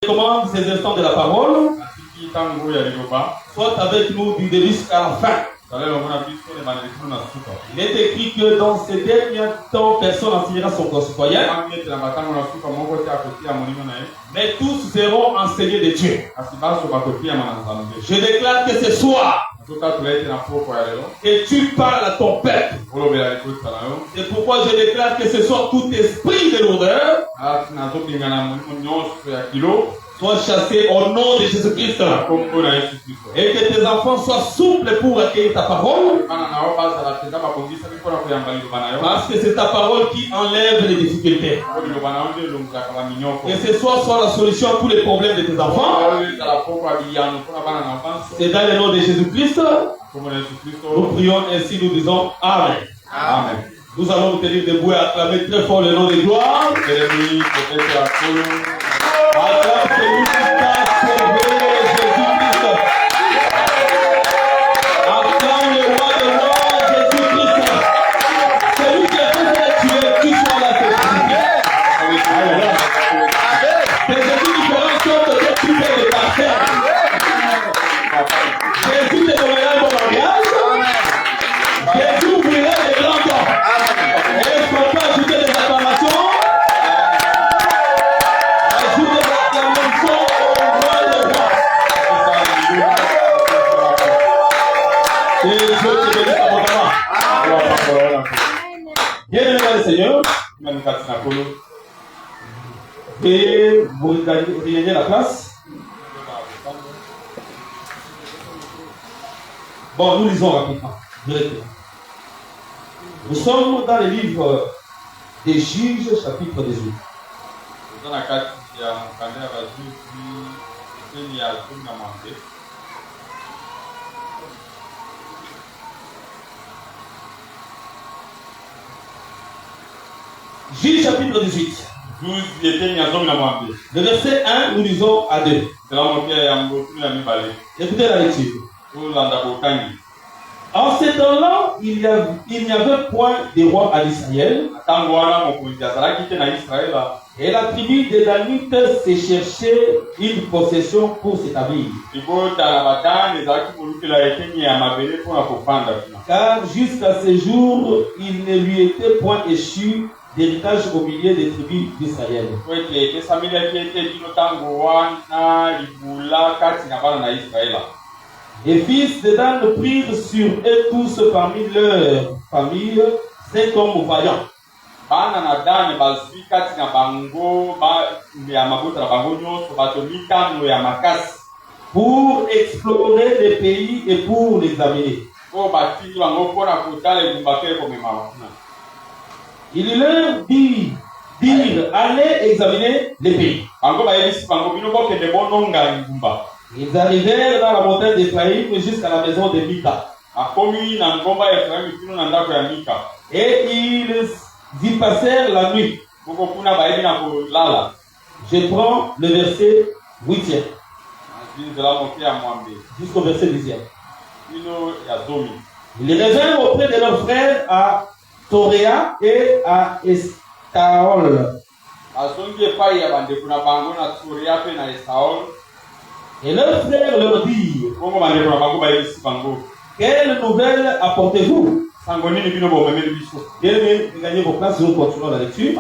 Commande ces instants de la parole, soit avec nous du début jusqu'à la fin. Il est écrit que dans ces derniers temps, personne n'enseignera son concitoyen, mais tous seront enseignés de Dieu. Je déclare que ce soir, que tu parles à ton peuple. C'est pourquoi je déclare que ce soir, tout esprit de lourdeur soit chassé au nom de Jésus-Christ. Et que tes enfants soient souples pour accueillir ta parole. Parce que c'est ta parole qui enlève les difficultés. Que ce soir soit la solution à tous les problèmes de tes enfants. C'est dans le nom de Jésus-Christ. Nous prions ainsi, nous disons Amen. Amen. Nous allons nous tenir debout et acclamer très fort le nom de gloire. Acclame celui qui t'a sauvé, Jésus-Christ. Acclame le roi de rois, Jésus-Christ. Celui qui a fait tuer, qui soit là, c'est Jésus-Christ. C'est Jésus différent que tu fais de ta terre. Jésus te donnera un bon mariage. Jésus ouvrira les grands temps. Et il ne faut pas ajouter des acclamations. Bien aimé dans le Seigneur, et vous regagnez la place. Bon, nous lisons rapidement. Nous sommes dans le livre des Juges, chapitre 18. Juge chapitre 18. Le verset 1, nous lisons à 2. Écoutez la lecture. En ces temps-là, il n'y avait point de roi à Israël. Et la tribu des Danites s'est cherché une possession pour s'établir. Car jusqu'à ce jour, il ne lui était point échu d'héritage au milieu des tribus d'Israël. Les fils de Dan prirent sur eux tous parmi leurs familles 5 hommes vaillants. Pour explorer les pays et pour les examiner. Il leur dit, allez examiner les pays. Ils arrivèrent dans la montagne d'Ephraïm jusqu'à la maison de Mika. Et ils y passèrent la nuit. Je prends le verset 8e jusqu'au verset 10e. Ils revinrent auprès de leurs frères à Toréa et à Estaol. Et leurs frères leur dirent, quelle nouvelle apportez-vous? Bien aimé, gagnez vos places, nous continuons la lecture.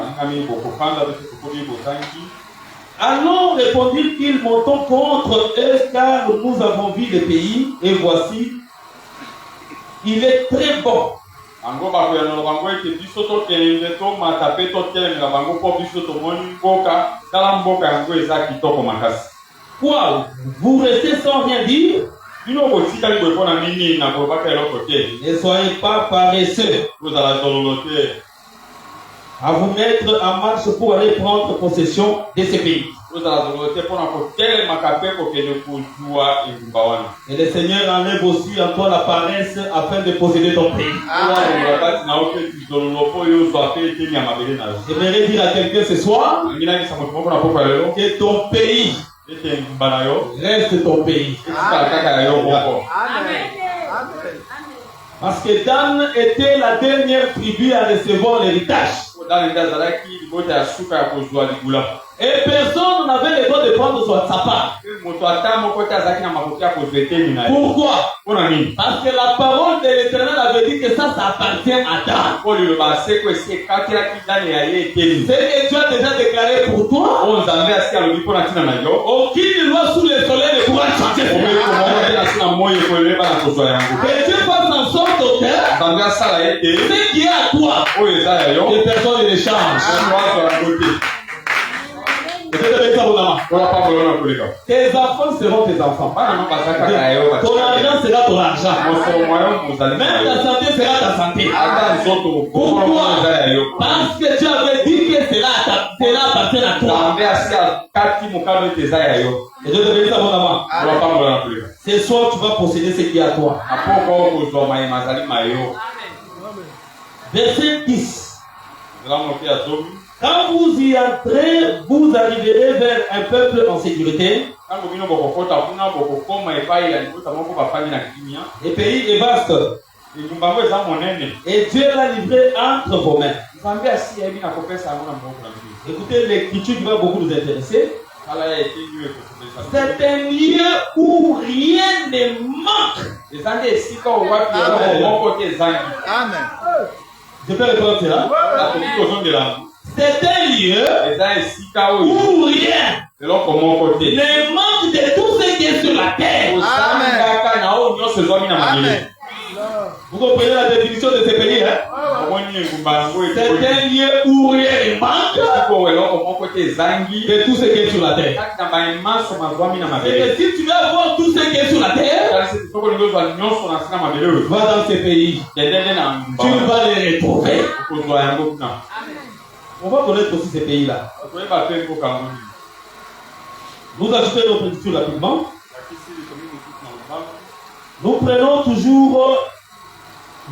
Allons, répondit-il, montons contre eux, car nous avons vu le pays, et voici, il est très bon. Quoi? Vous restez sans rien dire? Ne soyez pas paresseux à vous mettre en marche pour aller prendre possession de ces pays. Et le Seigneur enlève aussi en toi la paresse afin de posséder ton pays. J'aimerais dire à quelqu'un ce soir que ton pays reste ton pays. Amen. Parce que Dan était la dernière tribu à recevoir l'héritage. Et personne n'avait le droit de prendre sa part. Pourquoi? Parce que la parole de l'Éternel avait dit que ça appartient à Dan. Ce que tu as déjà déclaré pour toi, aucune loi sous le soleil ne pourra changer. Que Dieu fasse en sorte que ce qui est à toi, que personne ne le change. Tes enfants seront tes enfants. Ton argent sera ton argent. Même ta santé sera ta santé. Pourquoi? Parce que tu avais dit que cela appartient à toi. Et je te bénis abondamment. Ce soir, tu vas posséder ce qui est à toi. Verset 10. Quand vous y entrez, vous arriverez vers un peuple en sécurité. Le pays est vaste. Et Dieu l'a livré entre vos mains. Écoutez, l'écriture qui va beaucoup nous intéresser. C'est un lieu où rien ne manque. Amen. Je peux répondre cela? C'est un lieu où rien ne manque de tout ce qui est sur la terre. Amen. Vous comprenez la définition de ce pays, hein? C'est un lieu où rien ne manque de tout ce qui est sur la terre. Et si tu veux avoir tout ce qui est sur la terre, va dans ce pays. Tu vas les retrouver. On va connaître aussi ces pays-là. Nous ajoutons notre écriture rapidement. Nous prenons toujours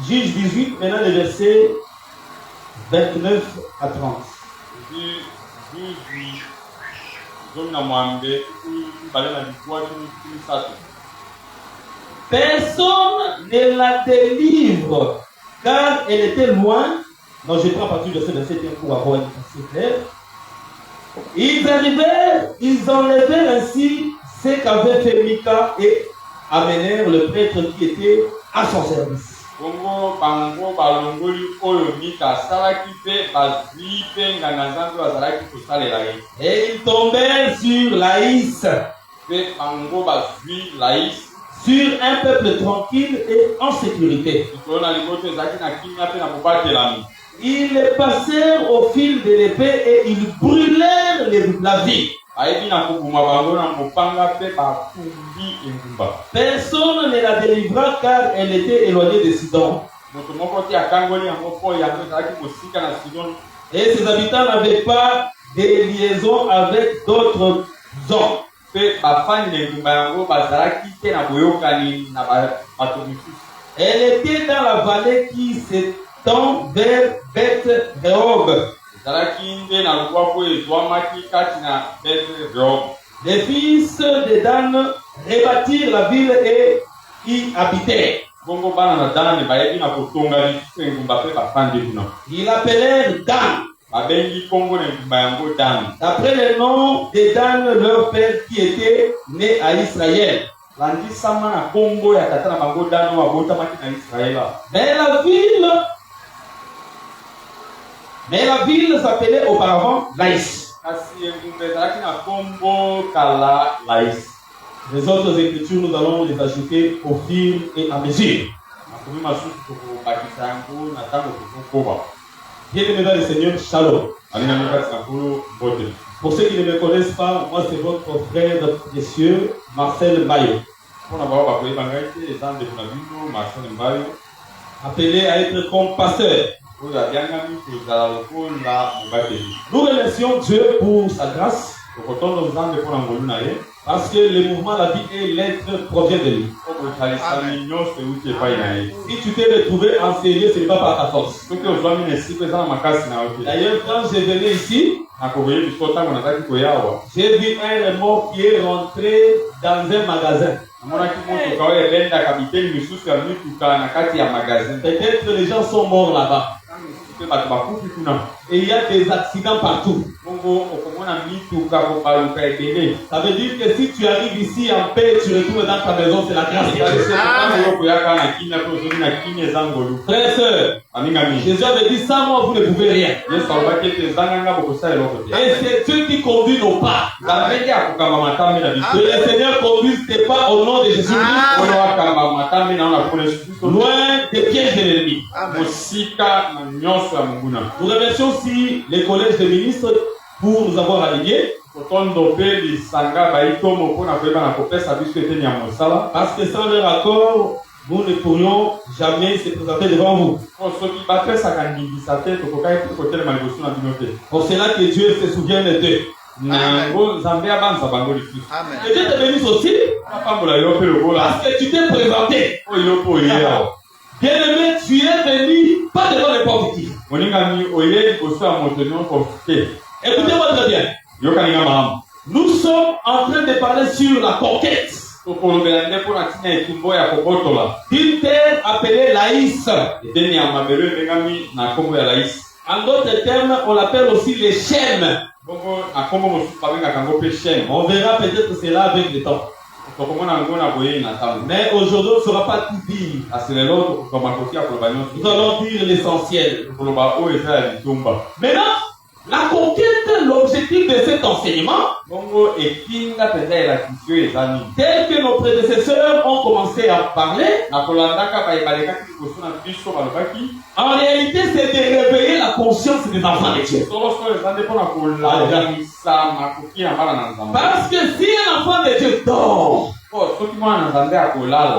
Juge 18, maintenant les versets 29 à 30. Personne ne la délivre, car elle était loin. Non, je prends à partir de ce verset pour avoir une pensée claire. Ils arrivèrent, ils enlevèrent ainsi ce qu'avait fait Mika et amenèrent le prêtre qui était à son service. Et ils tombèrent sur Laïs, sur un peuple tranquille et en sécurité. Ils passèrent au fil de l'épée et ils brûlèrent la ville. Personne ne la délivra car elle était éloignée de Sidon. Et ses habitants n'avaient pas de liaison avec d'autres hommes. Elle était dans la vallée qui s'étend vers Beth-Rehob. Les fils de Dan rebâtirent la ville et y habitèrent. Ils l'appelèrent Dan. D'après le nom de Dan, leur père qui était né à Israël. Mais la ville s'appelait auparavant Laïs. Les autres écritures, nous allons les ajouter au fil et à mesure. Bien-aimés dans le Seigneur, shalom. Pour ceux qui ne me connaissent pas, moi c'est votre frère précieux, Marcel Mbayo. Appelé à être comme pasteur. Nous remercions Dieu pour sa grâce. Parce que le mouvement, la vie et l'être provient de lui. Si tu t'es retrouvé enseigné, ce n'est pas par ta force. D'ailleurs, quand je venais ici, j'ai vu un mort qui est rentré dans un magasin. Peut-être les gens sont morts là-bas. Et il y a des accidents partout. Ça veut dire que si tu arrives ici en paix, tu retournes dans ta maison, c'est la grâce de Dieu. Frères et sœurs, Jésus avait dit sans moi vous ne pouvez rien. Et c'est Dieu qui conduit nos pas. Que le Seigneur conduise tes pas au nom de Jésus. Loin des pièges de l'ennemi. Nous remercions aussi les collèges des ministres pour nous avoir alignés. Parce que sans leur accord, nous ne pourrions jamais se présenter devant vous. Pour cela que Dieu se souvient de Dieu. Amen. Que Dieu te bénisse aussi. Parce que tu t'es présenté. Bien-aimé, tu es venu pas devant n'importe qui. Écoutez-moi très bien. Nous sommes en train de parler sur la conquête d'une terre appelée Laïs. En d'autres termes, on l'appelle aussi les Shem. On verra peut-être cela avec le temps. Mais aujourd'hui, on ne saura pas tout dire. Nous allons dire l'essentiel. Maintenant, la conquête, l'objectif de cet enseignement, tel que nos prédécesseurs ont commencé à parler, en réalité, c'est de réveiller la conscience des enfants de Dieu. Parce que si un enfant de Dieu dort,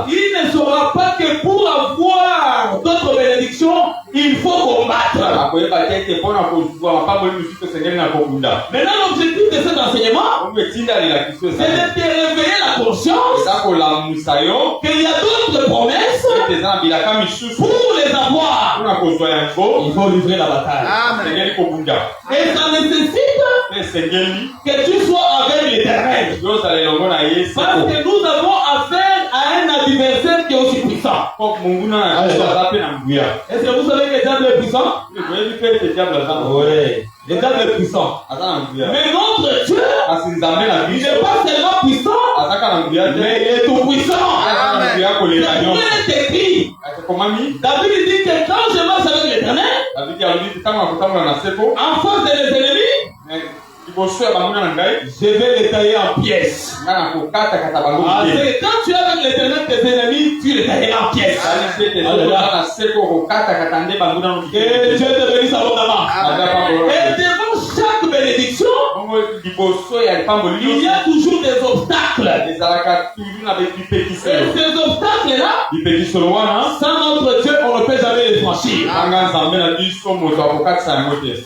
il ne saura pas que pour avoir d'autres bénédictions, il faut combattre. Maintenant, l'objectif de cet enseignement, c'est de réveiller la conscience qu'il y a d'autres promesses. Pour les avoir, il faut livrer la bataille. Amen. Et ça nécessite que tu sois avec l'Éternel. Parce que nous avons affaire à un adversaire qui est aussi puissant. Est-ce que vous savez que le diable est puissant? Oui, le diable est puissant. Mais notre Dieu, il n'est pas seulement puissant, mais il est tout puissant. C'est pour il est écrit. David dit que quand je marche avec l'Éternel, en face de mes ennemis, je vais les tailler en pièces. Quand tu es avec l'Éternel, tes ennemis, tu les tailles en pièces. Que Dieu te bénisse abondamment. Et devant chaque bénédiction, il y a toujours des obstacles. Et ces obstacles-là, sans notre Dieu, on ne peut jamais les franchir.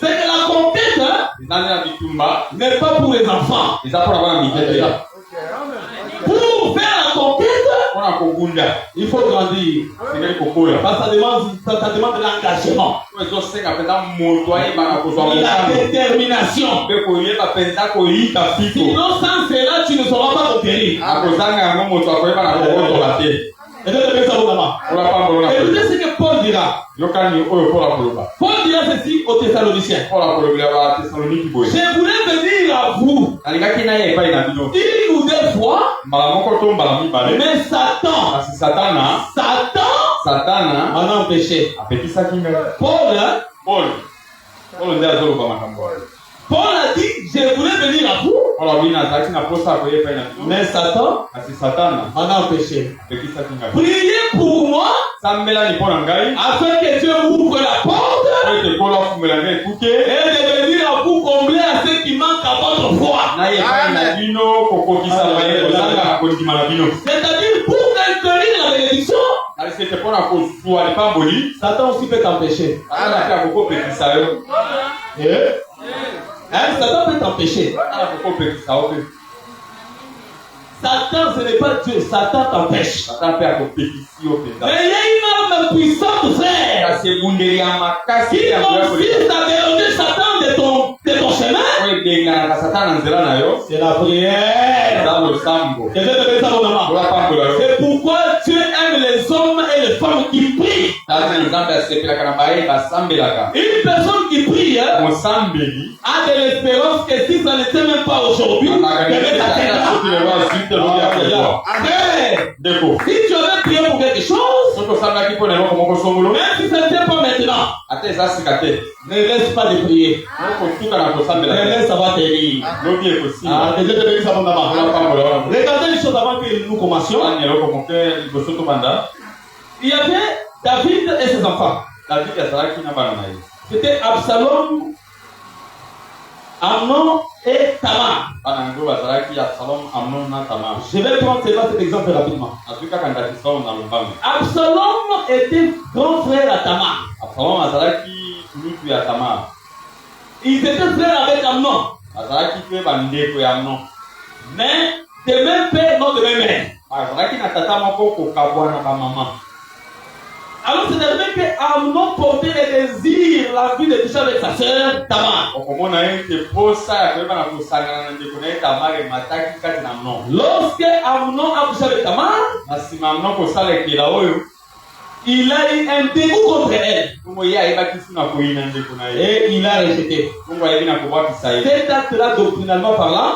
C'est que la conquête n'est pas pour les enfants. Pour faire la conquête, il faut grandir. Parce que ça demande de l'engagement, la détermination. Sinon, sans cela, tu ne sauras pas conquérir. Et écoutez ce que Paul dira. Paul dira ceci aux Thessaloniciens. Je voulais venir à vous une ou deux fois, mais Satan m'en a empêché. Paul a dit, je voulais venir à vous, mais Satan m'en a empêché. Priez pour moi, afin que Dieu ouvre la porte et de venir à vous combler à ceux qui manquent à votre foi. C'est-à-dire, pour accueillir la bénédiction, Satan aussi peut t'empêcher. Satan peut t'empêcher. Satan, ce n'est pas Dieu. Satan t'empêche. Mais il y a une arme puissante, frère, qui consiste à déroger Satan de ton chemin. C'est la prière. C'est pourquoi Dieu aime les hommes et les femmes qui prient. Une personne qui prie a de l'espérance que si ça n'était même pas aujourd'hui, si tu avais prié pour quelque chose, même si ce n'était pas maintenant, ne laisse pas de prier. Ne laisse, ça va t'aider. Regardez les choses avant que nous commencions. Il y avait David et ses enfants. C'était Absalom, Amnon et Tamar. Je vais prendre cet exemple rapidement. Absalom était grand frère à Tamar. Ils étaient frères avec Amnon. Mais de même père, non de même mère. Alors c'est arrivé que Amnon portait le désir, la vie de toucher avec sa sœur Tamar. Lorsque Amnon a touché avec Tamar, il a eu un dégoût contre elle. Et il a rejeté. Cet acte-là, doctrinalement parlant,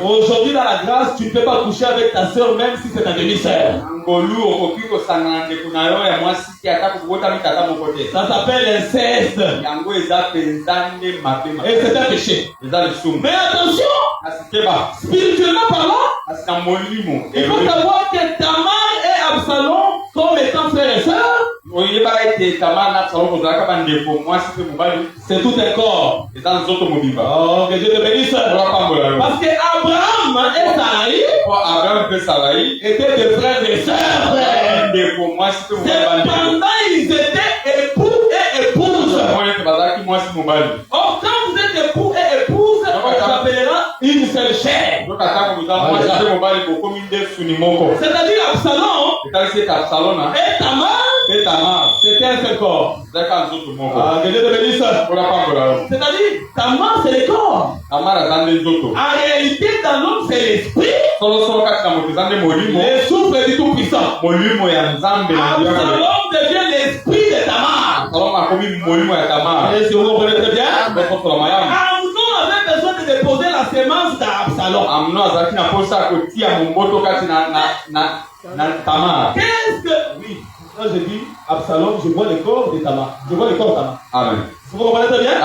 aujourd'hui dans la grâce, tu ne peux pas coucher avec ta soeur même si c'est ta demi-sœur. Ça s'appelle l'inceste. Et c'est un péché. Mais attention, spirituellement parlant, il faut savoir que Tamar et Absalom, comme étant frères et sœurs, c'est tout un corps. Oh, que Dieu te bénisse. Parce que Abraham et Sarai étaient des frères et sœurs. Cependant, ils étaient époux et épouses. Or, quand vous êtes époux et épouses, on s'appellera une seule chair. C'est-à-dire Absalom et Tamar, c'était un seul corps. Que Dieu te bénisse. C'est-à-dire, Tamar, c'est le corps. En réalité, dans l'homme, c'est l'esprit. Les souffles du Tout-Puissant. Absalom devient l'esprit de Tamar. Et si vous comprenez très bien, Amnon avait besoin de déposer la sémence d'Absalom. Qu'est-ce que... Oui, quand je dis Absalom, je vois le corps de Tamar. Je vois le corps de Tamar. Amen. Vous comprenez très bien? Est-ce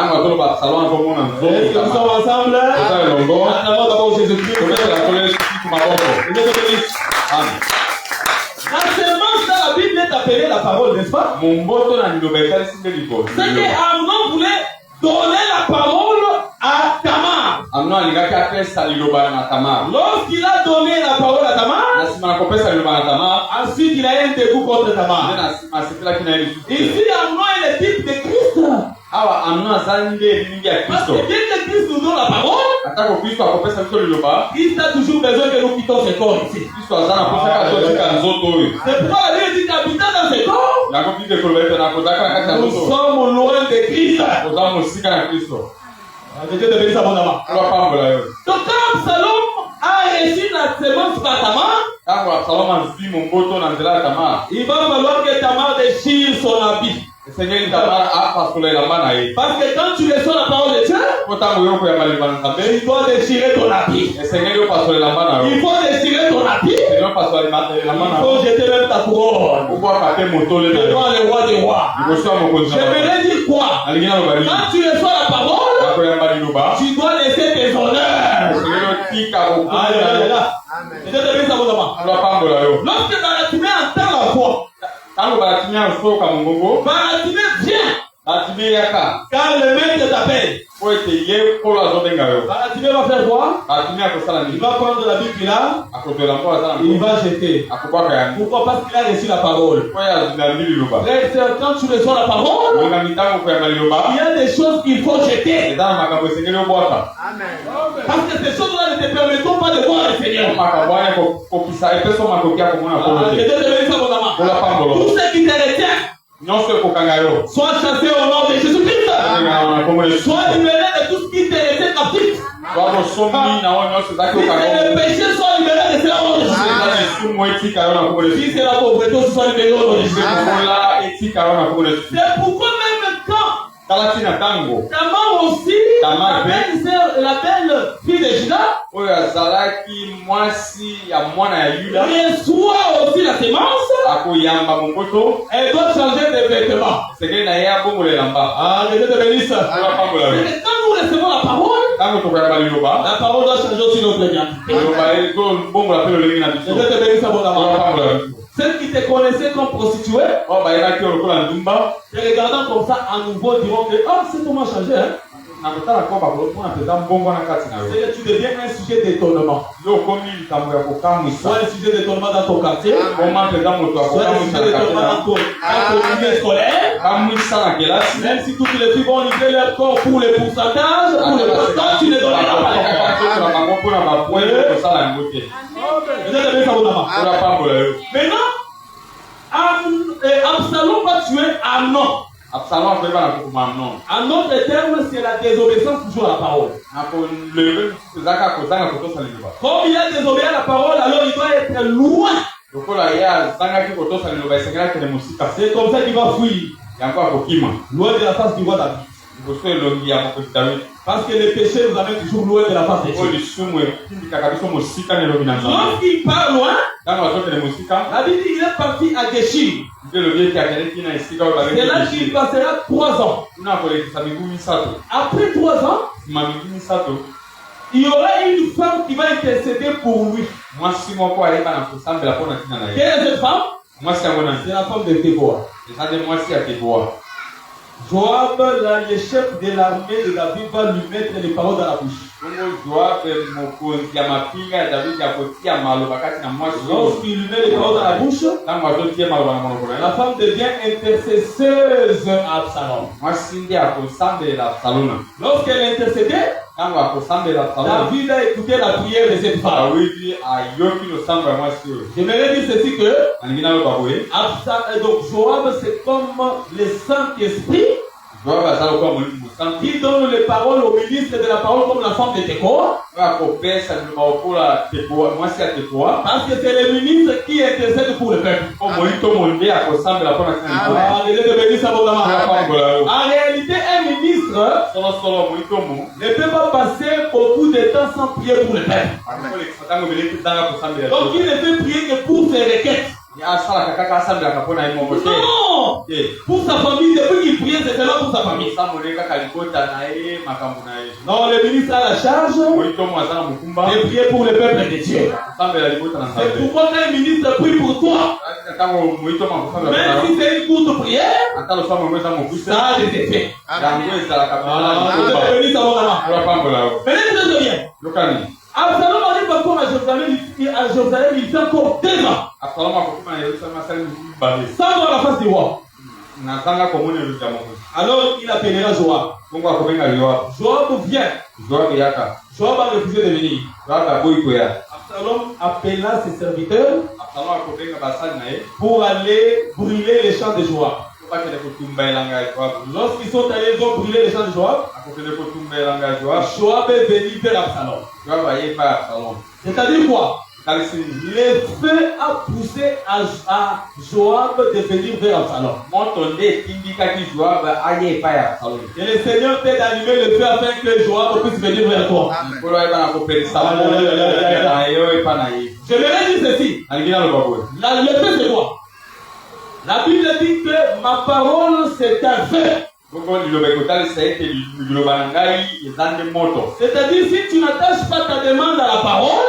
que nous sommes ensemble? En avant d'abord Jésus-Christ. Amen. La sémence dans la Bible est appelée la parole, n'est-ce pas? C'est que Amnon voulait donner la parole à Tamar. Lorsqu'il a donné la parole à Tamar, ensuite il a eu un dégoût contre Tamar. Ici, Amnon est le type de Christ. Parce que dès que Christ nous donne la parole, Christ a toujours besoin que nous quittons ce corps ici. C'est pourquoi la Bible dit qu'habitant dans ce corps, nous sommes loin de Christ. Que Dieu te bénisse abondamment. Donc quand Absalom a reçu la sémence par Tamar, il va falloir que Tamar déchire son habit. Parce que quand tu reçois la parole de Dieu, tu dois déchirer ton habit. Il faut déchirer ton habit. Il faut jeter même ta couronne devant le roi des rois. J'aimerais dire quoi? Quand tu reçois la parole, tu dois laisser tes honneurs. Lorsque Baratimé entend la voix, Baratimé vient. Quand le maître t'appelle, Baratimé va faire quoi? Il va prendre la Bible qu'il a, il va jeter. Pourquoi? Parce qu'il a reçu la parole. Frère, quand tu reçois la parole, il y a des choses qu'il faut jeter. Amen. Parce que ces choses-là ne te permettront pas de voir le Seigneur. Tout ce qui te retient, soit chassé au nom de Jésus-Christ, soit libéré de tout ce qui te retient captif. les péchés sont libérés de cela, si c'est la pauvreté, ils sont libérés au nom de Jésus. C'est pourquoi même quand Tamar aussi, la belle fille de Juda, reçoit aussi la sémence, elle doit changer de vêtements. Ah, Dieu te bénisse. Quand nous recevons la parole doit changer aussi notre identité. Dieu te bénisse abondamment. Ceux qui te connaissaient comme prostituée, te regardant comme ça à nouveau diront que c'est comment changer. Hein? C'est que tu deviens un sujet d'étonnement. Soit un sujet d'étonnement dans ton quartier, soit un sujet d'étonnement dans ton milieu scolaire. Même si toutes les filles vont livrer leur corps pour les pourcentages, pour les pourcentages, tu ne donneras pas. Maintenant, Absalom va tuer Amnon. En d'autres termes, c'est la désobéissance toujours à la parole. Comme il a désobéi à la parole, alors il doit être loin. C'est comme ça qu'il va fuir. Loin de la face du roi David. Parce que les péchés nous amènent toujours loin de la face de Dieu. Lorsqu'il part loin, David il est parti à Geshim. C'est là qu'il passera 3 ans. Après 3 ans, il y aura une femme qui va intercéder pour lui. Quelle est cette femme? C'est la femme de Déborah. Joab, le chef de l'armée de David, va lui mettre les paroles dans la bouche. Lorsqu'il lui met les paroles dans la bouche, la femme devient intercesseuse à Absalom. Lorsqu'elle intercédait, David a écouté la prière de cette femme. J'aimerais dire ceci que donc Joab c'est comme le Saint-Esprit qui donne les paroles au ministre de la parole comme la femme de Tekoa. Parce que c'est le ministre qui intercède pour le peuple. En réalité, un ministre ne peut pas passer beaucoup de temps sans prier pour le peuple. Donc il ne peut prier que pour ses requêtes. Non, pour sa famille, depuis qu'il priait, c'est seulement pour sa famille. Non, le ministre a la charge de prier pour le peuple de Dieu. C'est pourquoi quand un ministre prie pour toi, même si c'est une courte prière, ça a des effets. Absalom arrive encore à Jérusalem, il fait encore 2 ans. Sans voir la face du roi. Alors il appellera Joab. Joab vient. Joab a refusé de venir. Absalom appela ses serviteurs pour aller brûler les champs de Joab. Lorsqu'ils sont allés, ils ont brûlé les champs de Joab. Joab est venu vers Absalom. C'est-à-dire quoi? Le feu a poussé à Joab de venir vers Absalom. Et le Seigneur t'aide d'allumer le feu afin que Joab puisse venir vers toi. Je vais dire ceci. Le feu c'est quoi? La Bible dit que ma parole c'est un feu. C'est-à-dire si tu n'attaches pas ta demande à la parole,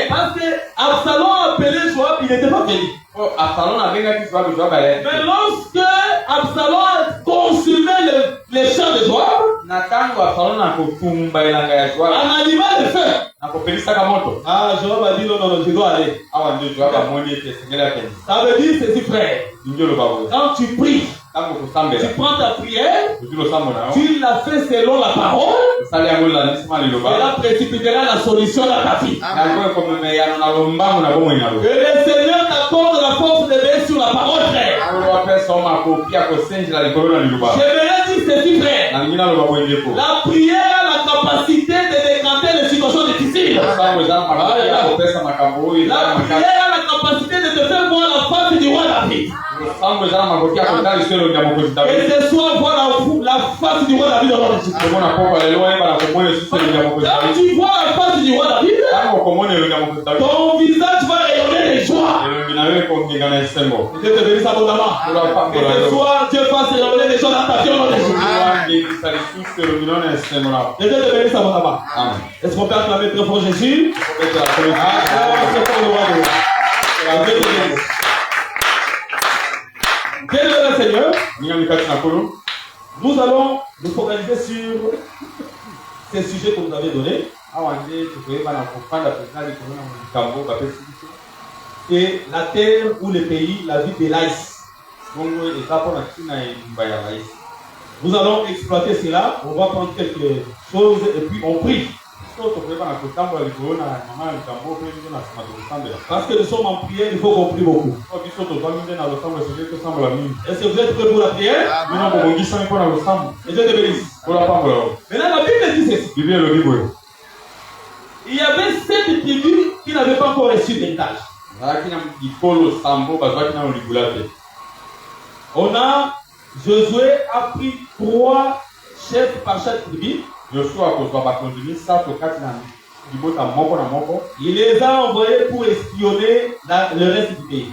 parce que Absalom a appelé Joab, il n'était pas venu. Mais lorsque Absalom a consumé les champs de Joab, en animant le feu, Joab a dit non, je dois aller. Ça veut dire ceci, frère. Quand tu pries, tu prends ta prière, tu la fais selon la parole, cela précipitera la solution dans ta vie. Que le Seigneur t'accorde la force de veiller sur la parole, frère. J'aimerais dire ceci, frère. La prière a la capacité de décanter les situations difficiles. La prière a la capacité de te faire voir la face du roi David. Que ce soit voir la face du roi David dans notre histoire. Quand tu vois la face du roi David, ton visage va rayonner de joie. Dieu te bénisse abondamment. Que ce soit Dieu fasse rayonner des choses dans ta vie. Dieu te bénisse abondamment. Est-ce qu'on peut acclamer très fort Jésus? Bien le Seigneur, nous allons nous focaliser sur ces sujets que vous avez donnés. Et la terre ou le pays, la vie de l'Aïs. Nous allons exploiter cela. On va prendre quelque chose et puis on prie. Parce que nous sommes en prière, il faut qu'on prie beaucoup. Est-ce que vous êtes prêts pour la prière? Et Dieu te bénisse. Maintenant, la Bible dit ceci. Il y avait 7 tribus qui n'avaient pas encore reçu d'héritage. Josué a pris 3 chefs par chaque tribu. Il les a envoyés pour espionner le reste du pays.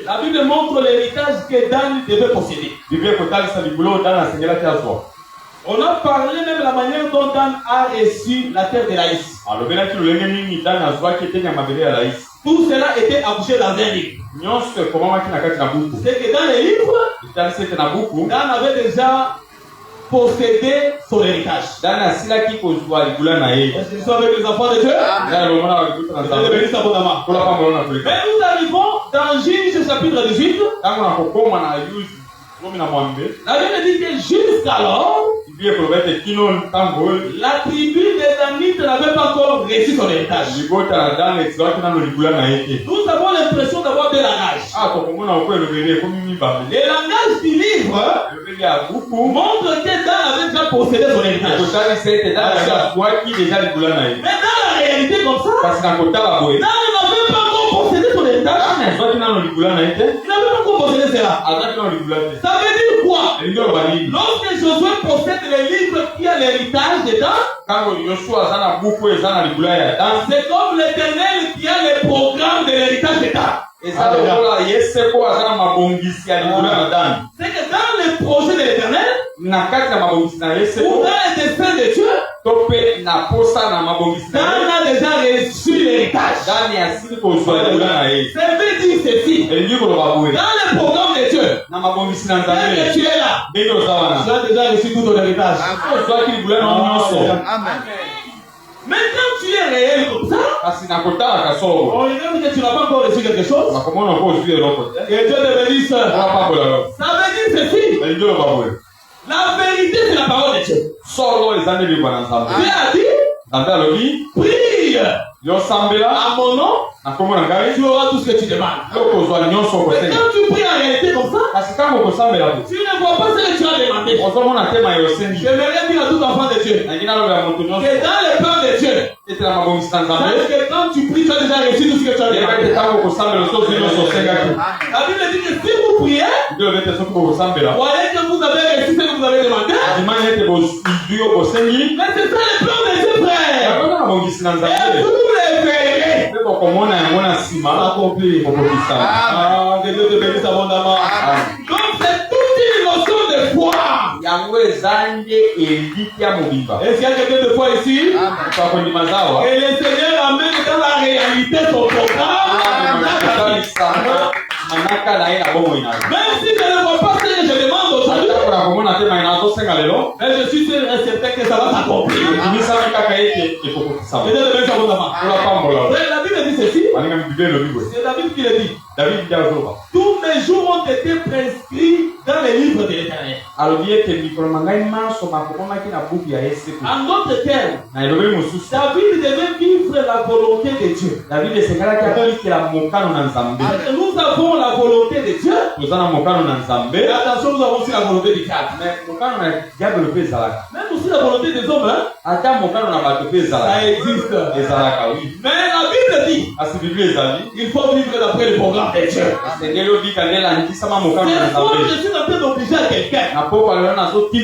La Bible montre l'héritage que Dan devait posséder. On a parlé même de la manière dont Dan a reçu la terre de l'Aïs. Tout cela était accouché dans un livre. C'est que dans les livres, Dan avait déjà possédé son héritage. Est-ce que nous sommes avec les enfants de Dieu? Mais nous arrivons dans Juge chapitre 18. La Bible dit que jusqu'alors, la tribu des Danites n'avait pas encore reçu son héritage. Nous avons l'impression d'avoir deux langages. Le langage du livre montre que Dan avait déjà possédé son héritage. Mais dans la réalité comme ça, Dan n'avait pas encore possédé son héritage. Il n'avait pas encore possédé cela. Ça veut dire quoi? Lorsque Josué possède les livres qui a l'héritage dedans, c'est comme l'Éternel qui a le programme de l'héritage dedans. C'est que dans le projet de l'Éternel, ou dans le destin de Dieu, Dan a déjà reçu l'héritage. Ça veut dire ceci. Dans le programme de Dieu, que tu es là, tu as déjà reçu tout ton héritage. Amen. Mais quand tu es réel comme ça, on regarde que tu n'as pas encore reçu quelque chose. Et Dieu te bénisse. Ça veut dire ceci. La vérité, c'est la parole de Dieu. Dieu a dit, prie à mon nom, tu auras tout ce que tu demandes. Mais quand tu pries en réalité comme ça, tu ne vois pas ce que tu as demandé. J'aimerais dire à tout enfant de Dieu que dans le plan de Dieu, que quand tu pries, tu as déjà reçu tout ce que tu as demandé. La Bible dit que si vous priez, voyez que vous avez reçu ce que vous avez demandé. Mais c'est ça le plan de Dieu, frère. Et vous les verrez accomplir. Que Dieu te bénisse abondamment. Donc c'est toute une notion de foi. Est-ce qu'il y a quelqu'un de foi ici? Et le Seigneur amène dans la réalité son programme. Même si je ne vois pas ce que je demande aujourd'hui, mais je suis certain que ça va s'accomplir. La Bible Bible dit ceci. C'est David qui le dit. Tous mes jours ont été prescrits dans les livres de l'Éternel. En d'autres termes, David devait vivre la volonté de Dieu. Nous avons la volonté de Dieu. Mais attention, nous avons aussi la volonté du diable. Même aussi la volonté des hommes. Ça existe. Mais la Bible dit il faut vivre d'après le programme de Dieu. C'est faux, je suis en train d'obliger à quelqu'un. Si tu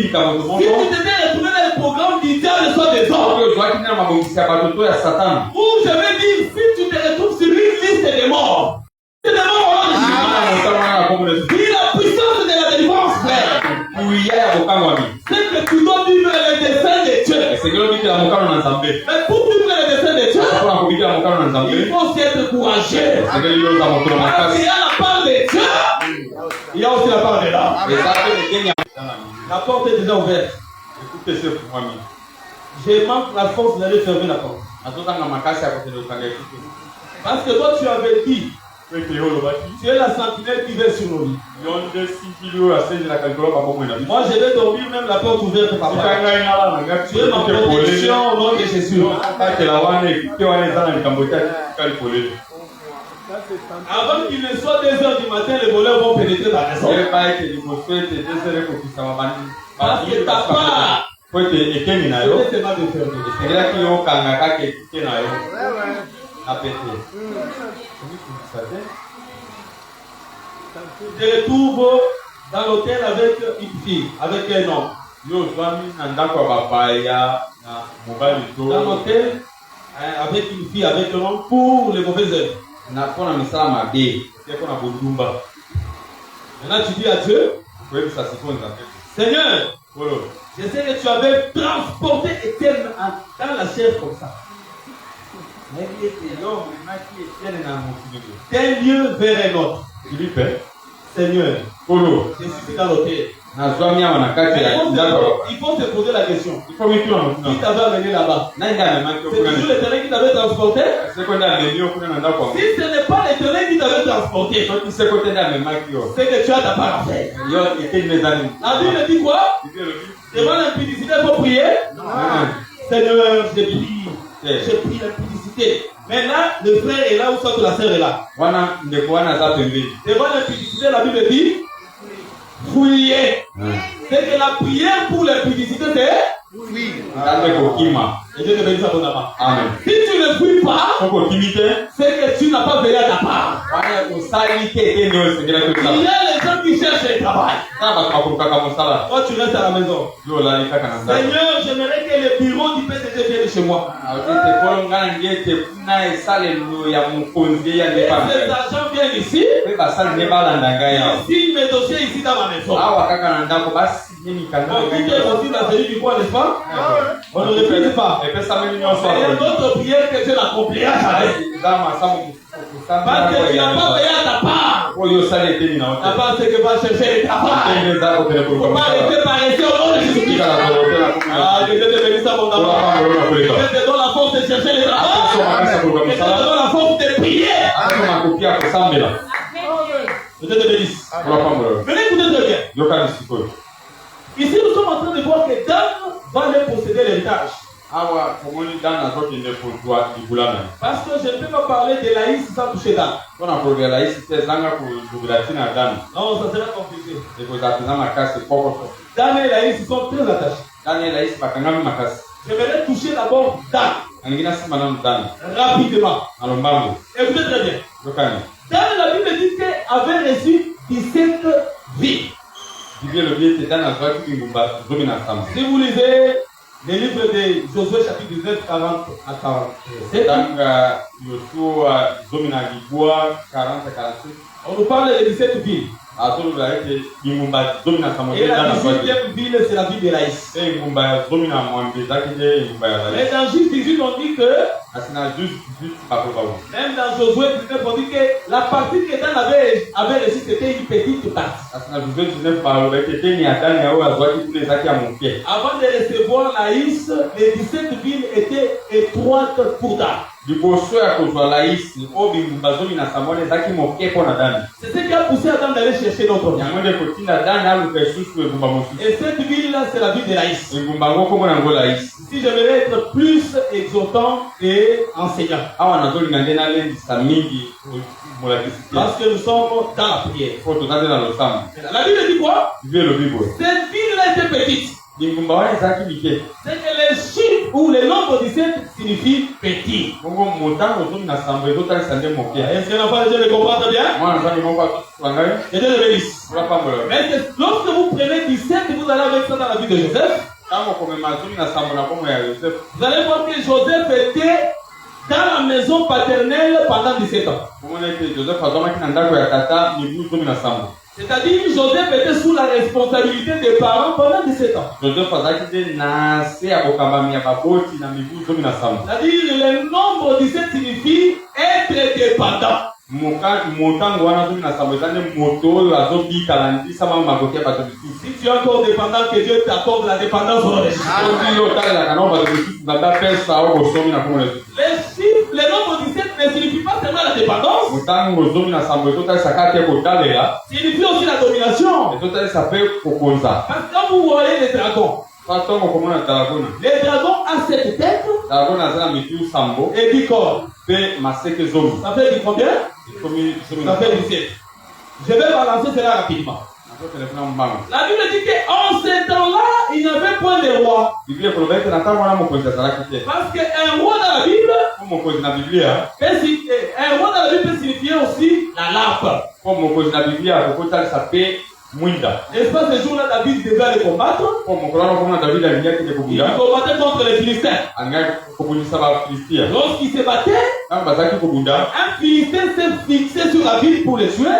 devais retourner dans le programme du diable, soit des hommes. Ou je vais dire, si tu te retrouves sur une liste des morts, c'est des morts. Dis la puissance de la délivrance, frère. C'est que tu dois vivre les desseins de Dieu. Mais pour vivre les desseins de Dieu, il faut aussi être courageux. Parce qu'il y a la part de Dieu, il y a aussi la part de l'homme. La porte est déjà ouverte. Je manque la force d'aller fermer la porte. Parce que toi tu avais dit, tu es la sentinelle qui veille sur nos vies. Moi je vais dormir même la porte ouverte, papa. Tu es ma protection au nom de Jésus. Avant qu'il ne soit 2h du matin, les voleurs vont pénétrer dans la maison. Parce que ta part, c'est de je retrouve dans l'hôtel avec une fille, avec un homme. Dans l'hôtel avec une fille, avec un homme pour les mauvaises œuvres. Maintenant tu dis à Dieu, Seigneur, je sais que tu avais transporté Étienne dans la chair comme ça. D'un lieu vers un autre. Seigneur, je suis dans l'hôtel. Il faut se poser la question. Qui t'avait amené là-bas? C'est toujours l'Éternel qui t'avait transporté? Si ce n'est pas l'Éternel qui t'avait transporté, c'est que tu as ta part à faire. La Bible dit quoi? Devant l'impudicité, il faut prier. Seigneur, je prie l'impudicité. Maintenant, le frère est là ou soit la sœur est là. Devant l'impudicité, la Bible dit fouiller. C'est que la prière pour l'impudicité, c'est oui. Et Dieu te bénisse abondamment. Amen. Si tu ne fouilles pas, c'est que tu n'as pas veillé à ta part. Il y a les gens qui cherchent le travail. Toi, tu restes à la maison. Seigneur, j'aimerais que le bureau du PCT vienne chez moi. Et ces agents viennent ici. Ils signent mes dossiers ici dans ma maison. On dit aussi dans celui du coin, n'est-ce pas? On ne répète pas. Il y a d'autres prières que Dieu n'accomplira jamais. Parce que tu n'as pas payé à ta part. Ta part, c'est que va chercher le travail. Il ne faut pas rester paresseux au nom de Jésus-Christ. Que Dieu te bénisse abondamment. Que Dieu te donne la force de chercher le travail. Que Dieu te donne la force de prier. Que Dieu te bénisse. Venez écouter très bien. Ici, nous sommes en train de voir que Dan va aller posséder l'héritage. Parce que je ne peux pas parler de Laïs sans toucher Dan. Non, ça sera compliqué. Dan et Laïs sont très attachés. Je vais toucher d'abord Dan. Rapidement. Écoutez très bien. Dan, la Bible dit qu'il avait reçu 17 vies. Si vous lisez les livres de Josué chapitre 19, 40 à 47, on nous parle de 17 villes. Et la 18e ville, c'est la ville de Laïs. Mais dans Juge 18, on dit que Même dans Josué 19, on dit que la partie que Dan avait reçue, c'était une petite partie. Avant de recevoir Laïs, les 17 villes étaient étroites pour Dan. C'est ce qui a poussé Adam d'aller chercher d'autres villes. Et cette ville-là, c'est la ville de Laïs. Si j'aimerais être plus exhortant et enseignant. Parce que nous sommes dans la prière. La Bible dit quoi? Cette ville-là était petite. C'est que les chiffres ou le nombre 17 signifie petit. Est-ce que l'enfant de Dieu le comprend bien? Mais lorsque vous prenez 17 et vous allez avec ça dans la vie de Joseph, vous allez voir que Joseph était dans la maison paternelle pendant 17 ans. C'est-à-dire que Joseph était sous la responsabilité des parents pendant 17 ans. C'est-à-dire le nombre 17 signifie être dépendant. Si tu es encore dépendant, que Dieu t'accorde la dépendance sur les chiffres. Le nombre 17 ne signifie pas seulement la dépendance. Signifie aussi la domination. Parce que quand vous voyez les dragons, les dragons ont cette tête et 10 corps. Ça fait du combien? Ça fait 17. Je vais balancer cela rapidement. La Bible dit qu'en ce temps-là, il n'y avait point de roi. Parce qu'un roi dans la Bible, peut signifier aussi la lampe. N'est-ce pas, ce jour-là, David devait aller combattre? Il combattait contre les Philistins. Lorsqu'il se battait, un Philistin s'est fixé sur la ville pour le tuer.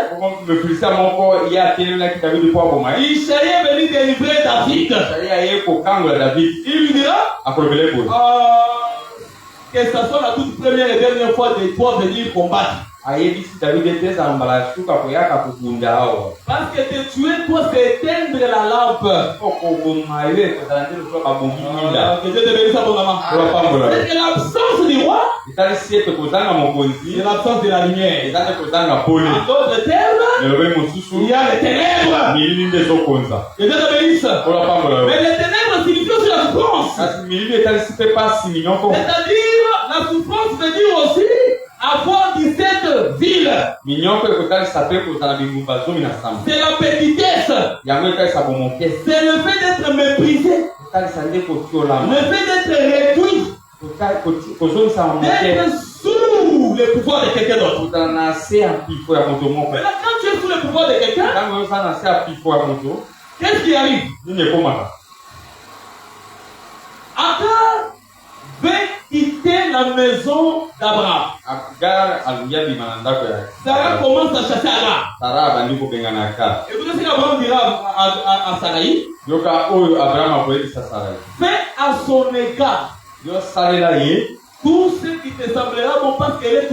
Il cherchait venir délivrer David. Il lui dira que ce soit la toute première et dernière fois de toi venir combattre. Parce que te tuer, toi, c'est éteindre la lampe. Que Dieu te bénisse à ton maman. C'est que l'absence du roi, c'est l'absence de la lumière. En d'autres termes, il y a les ténèbres. Que Dieu te bénisse. Mais les ténèbres signifient aussi la souffrance. C'est-à-dire, la souffrance veut dire aussi avoir 17 villes. C'est la petitesse. C'est le fait d'être méprisé. Le fait d'être réduit. D'être sous le pouvoir de quelqu'un d'autre. Maintenant, quand tu es sous le pouvoir de quelqu'un, qu'est-ce qui arrive? Agar veut quitter la maison d'Abraham. Sarah commence à chasser Agar. Et vous savez ce qu'Abraham dira à Sarai? Fais à son égard tout ce qui te semblera bon parce qu'elle est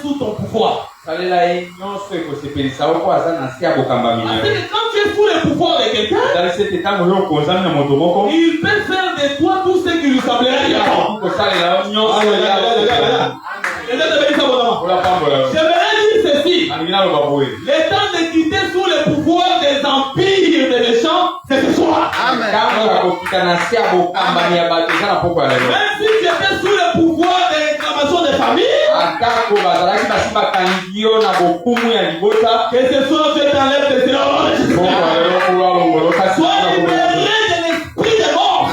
sous ton pouvoir. Parce que quand tu es sous le pouvoir de quelqu'un, il peut faire de toi tout ce qui lui semblera bien. J'aimerais dire ceci. Le temps de quitter sous le pouvoir des empires des méchants, c'est ce soir. Amen. Même si tu étais sous le pouvoir des réclamations des familles, que ce soit Dieu t'enlève de cela. Sois libéré de l'esprit de mort.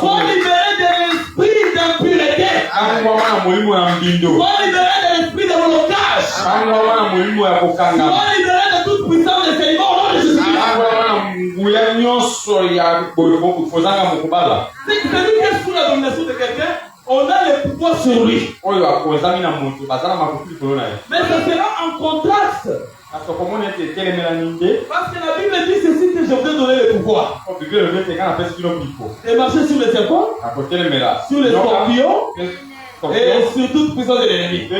Sois libéré de l'esprit d'impureté. Sois libéré de l'esprit de blocage. Sois libéré de toute puissance de sédiment au nom de Jésus. C'est que celui qui est sous la domination de quelqu'un, on a le pouvoir sur lui. Mais ça sera en contraste Parce que la Bible dit ceci que je vous ai donné le pouvoir de marcher sur les serpents, sur les scorpions et sur toute puissance de l'ennemi. C'est à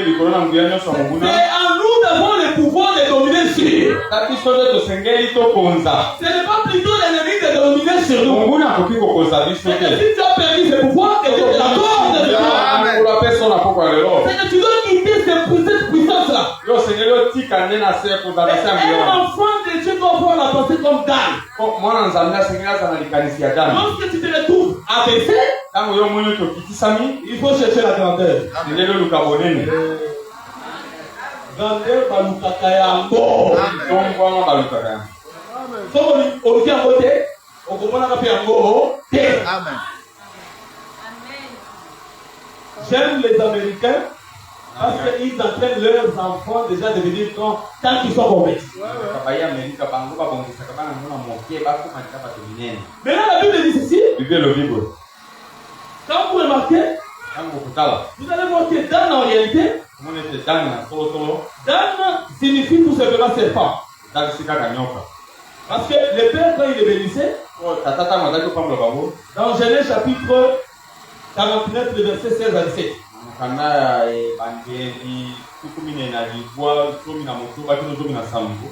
nous d'avoir le pouvoir de dominer sur. Ce n'est pas plutôt l'ennemi de dominer sur nous. C'est que si tu as perdu ce pouvoir, c'est que tu es la cause de Dieu. C'est que tu dois quitter cette puissance-là. Un enfant de Dieu doit voir la pensée comme Dan. Lorsque tu te retrouves abaissé, il faut chercher la grandeur. Grandeur balukaka yango. Soki oluki yango te, okomonaka mpe yango te. J'aime les Américains parce qu'ils entraînent leurs enfants déjà à devenir grands tant qu'ils sont convertis. Maintenant la Bible dit ceci. Quand vous remarquez, vous allez voir que Dan en réalité, Dan signifie tout simplement serpent. Parce que le Père, quand il est bénissait, dans Genèse chapitre 49, le verset 16 à 17,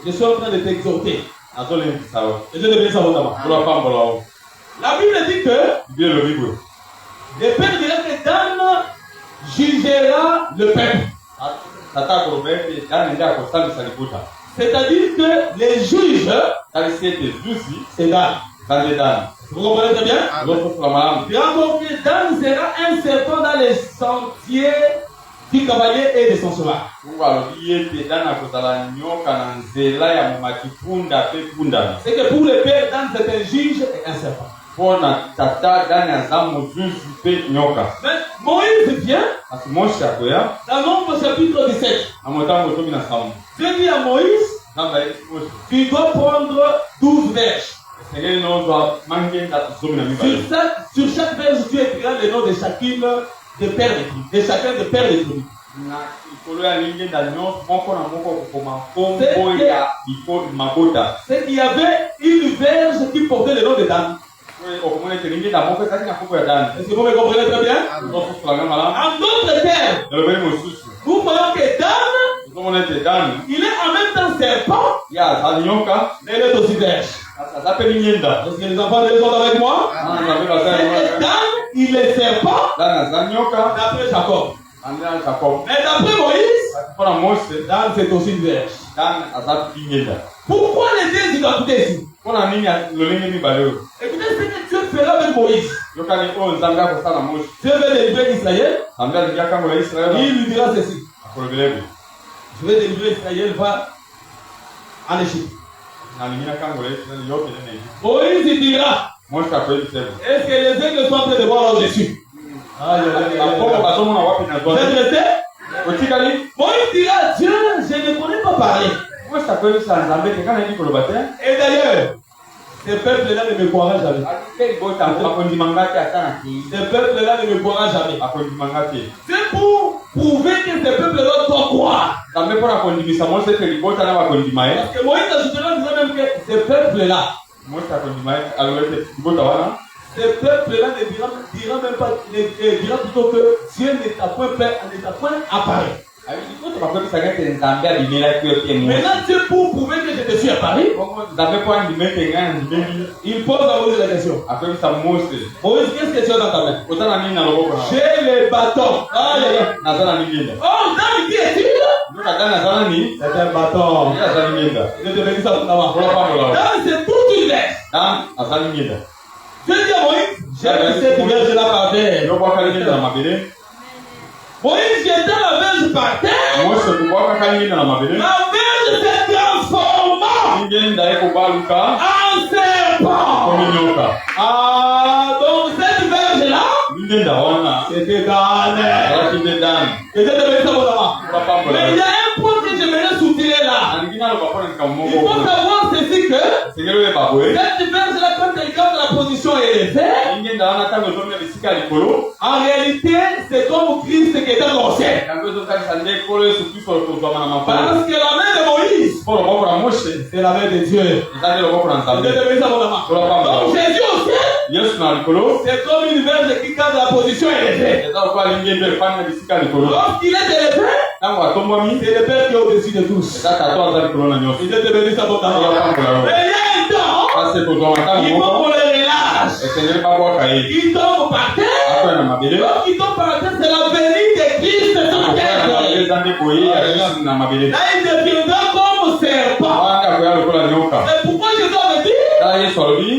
je suis en train de t'exhorter. Et je devais savoir. La Bible dit que le Père dira que Dan jugera le peuple. C'est-à-dire que les juges, c'est Dan. Vous comprenez très bien? Donc Dan sera un serpent dans les sentiers du cavalier et de son cheval. C'est que pour le Père, Dan c'est un juge et un serpent. Mais Moïse vient dans Nombre chapitre 17. Dieu dit à Moïse, tu dois prendre 12 verges. Sur chaque verge, tu écriras le nom de chacune des pères des tribus, de chacun des pères des tribus. C'est qu'il y avait une verge qui portait le nom de Dan. Est-ce que vous me comprenez très bien? En d'autres termes, nous voyons que Dan, il est en même temps serpent, mais il est aussi verge. Est-ce que les enfants de Dieu sont avec moi? Dan, il est serpent d'après Jacob. Mais d'après Moïse, Dan c'est aussi une verge. Pourquoi les deux identités ici? Écoutez ce que Dieu fera avec Moïse. Dieu veut délivrer Israël. Il lui dira ceci. Je vais délivrer Israël, va en Égypte. Moïse il dira, est-ce que les aigles sont en train de voir là où je suis? Vous êtes restés? Moïse dira, Dieu, je ne connais pas parler. Et d'ailleurs, ce peuple-là ne me croira jamais. Ce peuple-là ne me croira jamais. C'est pour prouver que ce peuple-là doit croire. Parce que Moïse ajoutera en disant même que ce peuple-là, ne dira même pas, dira plutôt que Dieu ne t'a point apparu. Maintenant, Dieu, pour prouver que je te suis apparu, il pose à Moïse la question. Moïse, qu'est-ce que tu as dans ta main? J'ai le bâton. Oh, Dan, qui est-il? C'est un bâton. Je te dis ça tout d'abord. Dan, c'est toute une verge. Dieu dit à Moïse, j'ai mis cette verge-là par terre. Moïse jetait la verge par terre. La verge s'est transformée en serpent. Donc cette verge-là, c'était Dan. Mais il y a un point que j'aimerais soutirer là. Il faut savoir ceci que cette verge-là, quand elle garde la position élevée, En réalité, c'est comme Christ qui était lancé. Parce que la main de Moïse, c'est la main de Dieu. Donc Jésus aussi, c'est comme une verge qui garde la position élevée. Lorsqu'il est élevé, c'est le Père qui est au-dessus de tous. Et Dieu te bénisse abondamment. Mais il y a un temps, il faut qu'on les relâche. Ils tombent par terre. Lorsqu'ils tombent par terre, c'est la venue de Christ sur terre. Là, il deviendra comme serpent. Et pourquoi Jésus avait dit?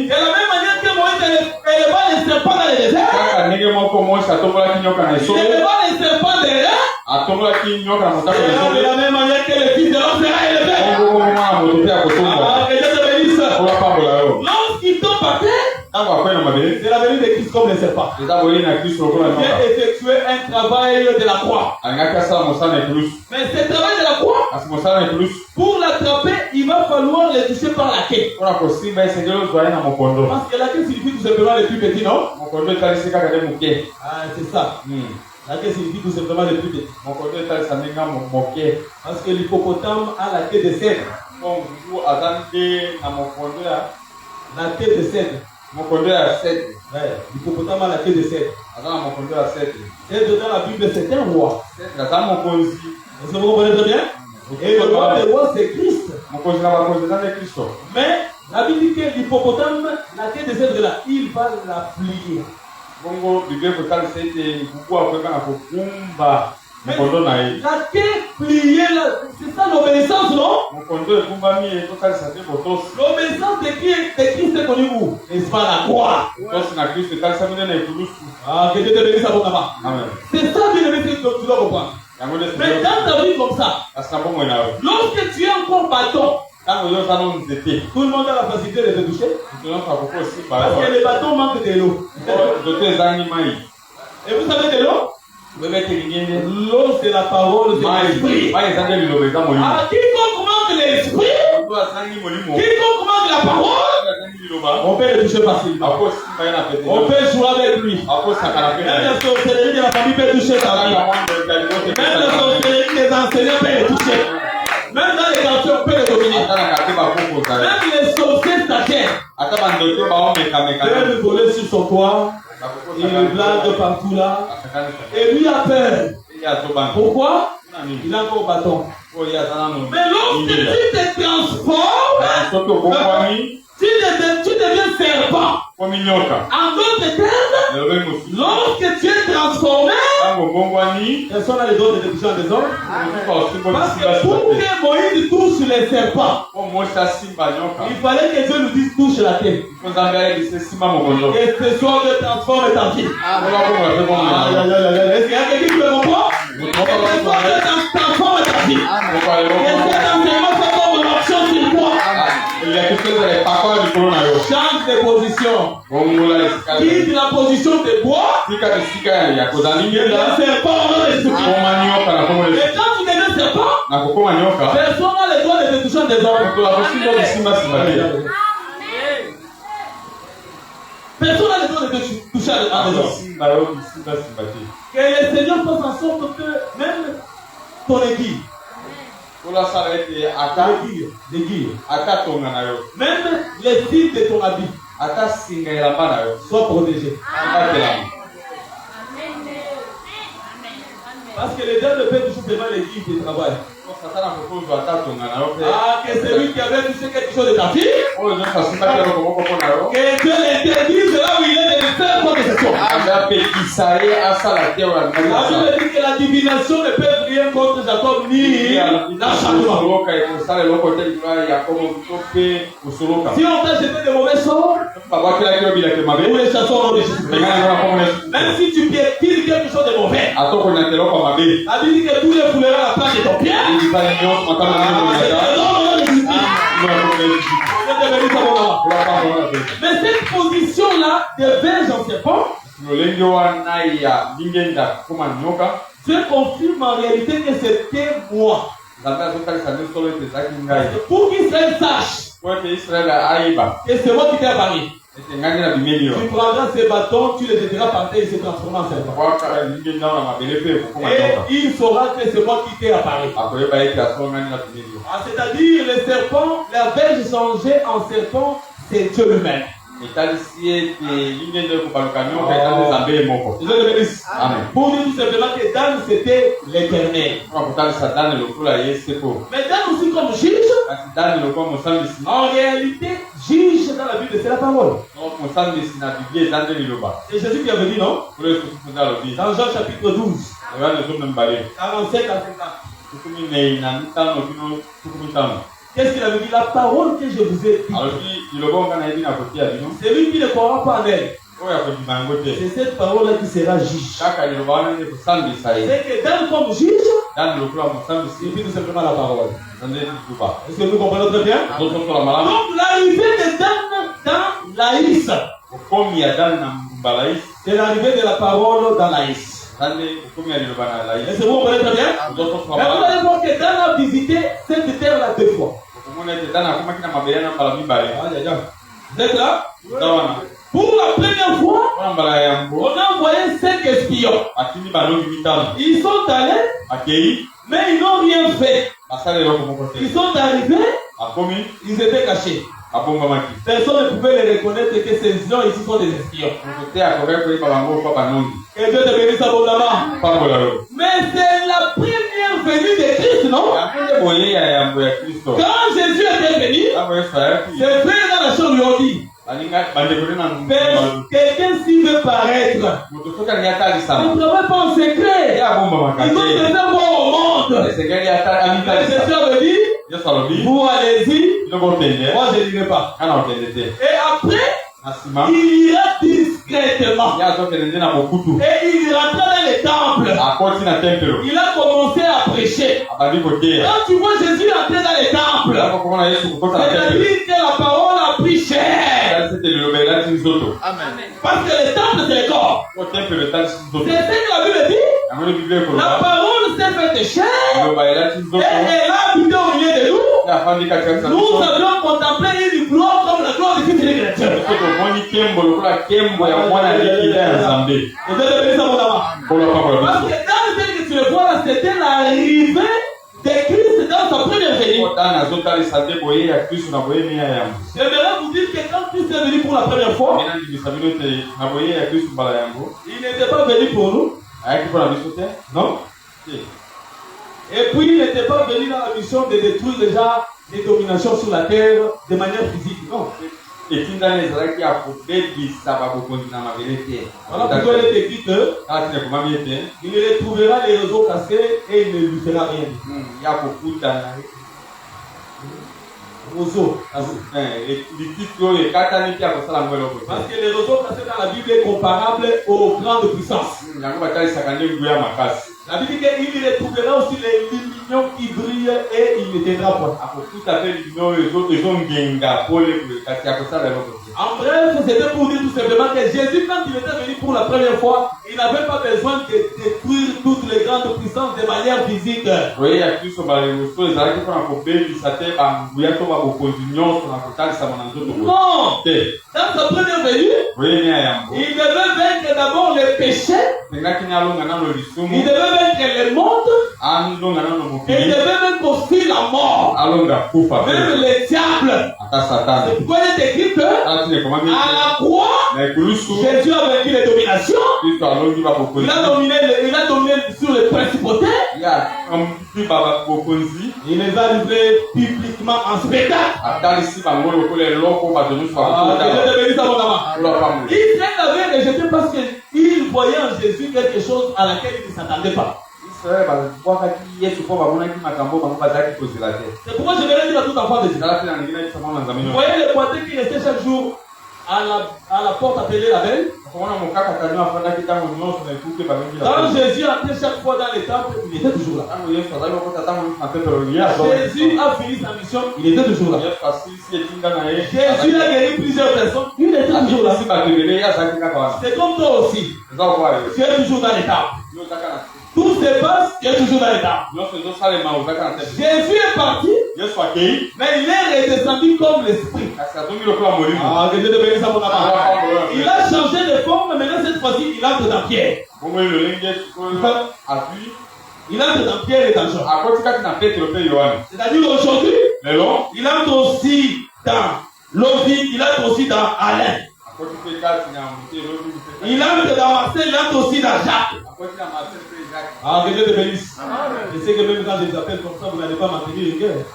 De la même manière que Moïse éleva les serpents dans le désert, il éleva les serpents derrière. De la même manière que le Fils de l'homme sera élevé. Lorsqu'il tombe par terre, c'est la venue de Christ comme les serpents. Il a effectué un travail de la croix. Mais ce travail de la croix, pour l'attraper, il va falloir le toucher par la queue. Parce que la queue signifie tout simplement le plus petit, non? Ah, c'est ça. La queue signifie tout simplement le plus petit. Parce que l'hippopotame a la queue de cèdre. La queue de cèdre. L'hippopotame a la queue de cèdre. Cèdre dans la Bible, c'est un roi. Est-ce que vous comprenez très bien? Et le roi des rois, c'est Christ. Mais la Bible dit que l'hippopotame, la queue de cèdre là, il va la plier. La queue pliée là, c'est ça l'obéissance, non? L'obéissance de Christ est connue où? N'est-ce pas la croix? Ah, que Dieu te bénisse abondamment. C'est ça bien aimé que tu dois comprendre. Mais dans ta vie comme ça, lorsque tu es encore bâton, tout le monde a la facilité de te toucher. Parce que les bâtons manquent de l'eau. Et vous savez de l'eau? L'eau, c'est la parole de l'esprit. Quiconque manque l'esprit, quiconque manque la parole, on peut le toucher facilement. On peut jouer avec lui. Même la sorcellerie de la famille peut toucher ta vie. Même la sorcellerie des enseignants peut le toucher. Même dans les quartiers, on peut le dominer. Même les sorciers stagiaires peuvent voler sur son toit. Il blague partout là. Et lui a peur. Pourquoi? Il a encore bâton. Mais lorsque tu te transformes, tu deviens serpent. En d'autres termes, lorsque tu es transformé, personne n'a le droit de te toucher en désordre. Parce que pour que Moïse touche les serpents, il fallait que Dieu nous dise touche la tête. Et ce soir Dieu transforme ta vie. Est-ce qu'il y a quelqu'un qui me comprend? Et ce soir Dieu transforme ta vie. Et cet enseignement fait comme une option sur toi. Change de position. Quitte la position de bois. Et deviens serpent au nom de Jésus-Christ. Et quand tu deviens serpent, personne n'a le droit de te toucher en désordre. Personne n'a le droit de te toucher en désordre. Que le Seigneur fasse en sorte que même ton aiguille, même les fils de ton habit soient protégés. Parce que les diables peuvent toucher devant l'église de travail. Ah, que celui qui avait touché quelque chose de ta vie, que Dieu l'interdise là où il est de faire quoi que ce soit. La Bible dit que la divination ne peut rien contre Jacob ni l'acharnement. Si on t'a jeté de mauvais sorts, nous les chassons au nom de Jésus. Même si tu piétines quelque chose de mauvais, la Bible dit que tous les fouleront la place de ton pied. Mais cette position-là de verge en serpent, Dieu confirme en réalité que c'était moi. Pour qu'Israël sache que c'est moi qui t'ai apparu. Tu prendras ces bâtons, tu les jetteras par terre et se transformer en serpent. Et il saura que c'est moi qui t'ai apparu. C'est-à-dire, le serpent, la verge changée en serpent, c'est Dieu lui-même. Pour dire tout simplement que Dan c'était l'éternel. Mais Dan aussi comme juge, en réalité, juge dans la Bible, c'est la parole. C'est Jésus qui avait dit non? Dans Jean chapitre 12, 45 à 50. Qu'est-ce qu'il avait dit? La parole que je vous ai dit. C'est lui qui ne croira pas en elle. C'est cette parole-là qui sera juge. C'est que Dan comme juge, il dit tout simplement la parole. Est-ce que nous comprenons très bien? Donc l'arrivée de Dan dans Laïs, c'est l'arrivée de la parole dans Laïs. Est-ce que vous comprenez très bien? Mais vous allez voir que Dan a visité cette terre-là 2 fois. Vous êtes là? Pour la première fois, on a envoyé 5 espions. Ils sont allés, mais ils n'ont rien fait. Ils sont arrivés, ils étaient cachés. Personne ne pouvait les reconnaître que ces gens ici sont des espions. Et Dieu te bénisse abondamment. Mais c'est la première venue de Christ, non? Quand Jésus était venu, ses frères dans la chambre lui ont dit, quelqu'un s'y veut paraître, ne travaille pas en secret. Ils ont déjà voir au monde. Jésus avait dit, vous allez-y, moi je ne dirai pas. Et après, il ira discrètement. Et il rentra dans le temple. Il a commencé à prêcher. Quand tu vois Jésus entrer dans le temple, c'est-à-dire que la parole a pris chair. Amen. Parce que le temple c'est le corps. C'est ce que la Bible dit. La parole s'est faite chair. Et elle a habité au milieu de nous. Nous avions contemplé une gloire comme la gloire du Fils de l'écriture. Parce que dans le fait que tu le vois là, c'était l'arrivée de Christ dans sa première venue. J'aimerais vous dire que quand Christ est venu pour la première fois, il n'était pas venu pour nous. Non. Et puis il n'était pas venu dans la mission de détruire déjà les dominations sur la terre de manière physique. Non. Voilà pourquoi il est écrit que il retrouvera les réseaux cassés et il ne lui fera rien. Roseau. Parce que les roseaux cassés dans la Bible est comparable aux grandes puissances. La Bible dit qu'il retrouvera aussi les lumières qui brillent et il ne t'aidera pas. En bref, c'était pour dire tout simplement que Jésus, quand il était venu pour la première fois, il n'avait pas besoin de détruire toutes les grandes puissances de manière physique. Non! Dans sa première venue, il devait vaincre d'abord le péché. Il devait vaincre le monde. Et il devait vaincre aussi la mort. Même les diables. C'est pourquoi il est écrit que à la croix, Jésus a vaincu les dominations. Il a dominé sur les principautés. Il les a livrés publiquement en spectacle. Israël avait rejeté parce qu'il voyait en Jésus quelque chose à laquelle il ne s'attendait pas. C'est pourquoi je vais dire à tout enfant de Dieu. Vous voyez les pointeurs qui restaient chaque jour à la porte appelée la belle. Quand Jésus entrait chaque fois dans les temples, il était toujours là. Jésus a fini sa mission, il était toujours là. Jésus a guéri plusieurs personnes, il était toujours là. C'est comme toi aussi. Tu es toujours dans les temples. Tout se passe, il est toujours dans les temps. Jésus est parti, mais il est redescendu comme l'esprit. Ah, que Dieu te bénisse à mon amour. Il a changé de forme, maintenant cette fois-ci, il entre dans Pierre. Il entre dans Pierre et dans Jean. C'est-à-dire aujourd'hui, il entre aussi dans Lovi, il entre aussi dans Alain. Il entre dans Marcel, il entre aussi dans Jacques. Ah, que Dieu te bénisse. Je sais que même quand je les appelle comme ça, vous n'allez pas maintenir une guerre.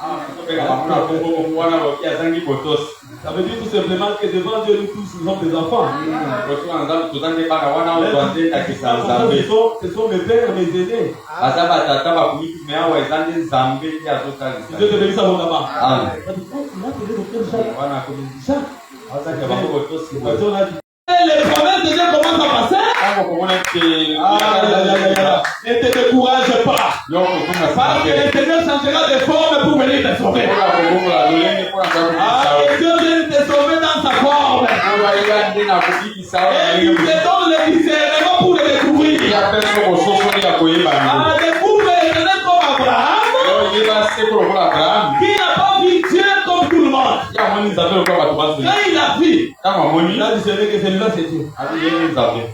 Ça veut dire tout simplement que devant Dieu, nous tous, nous sommes des enfants. Ce sont mes pères et mes aînés. Dieu te bénisse à mon là-bas. Les promesses de Dieu commencent à passer. Ne te décourage pas. Parce que l'Éternel changera de forme pour venir te sauver. Et Dieu vient te sauver dans sa forme. Et il te donne le discernement pour le découvrir. Découvre l'Éternel comme Abraham. Qui n'a pas vu Dieu comme tout le monde. Quand il a vu, il a discerné que celui-là c'est Dieu.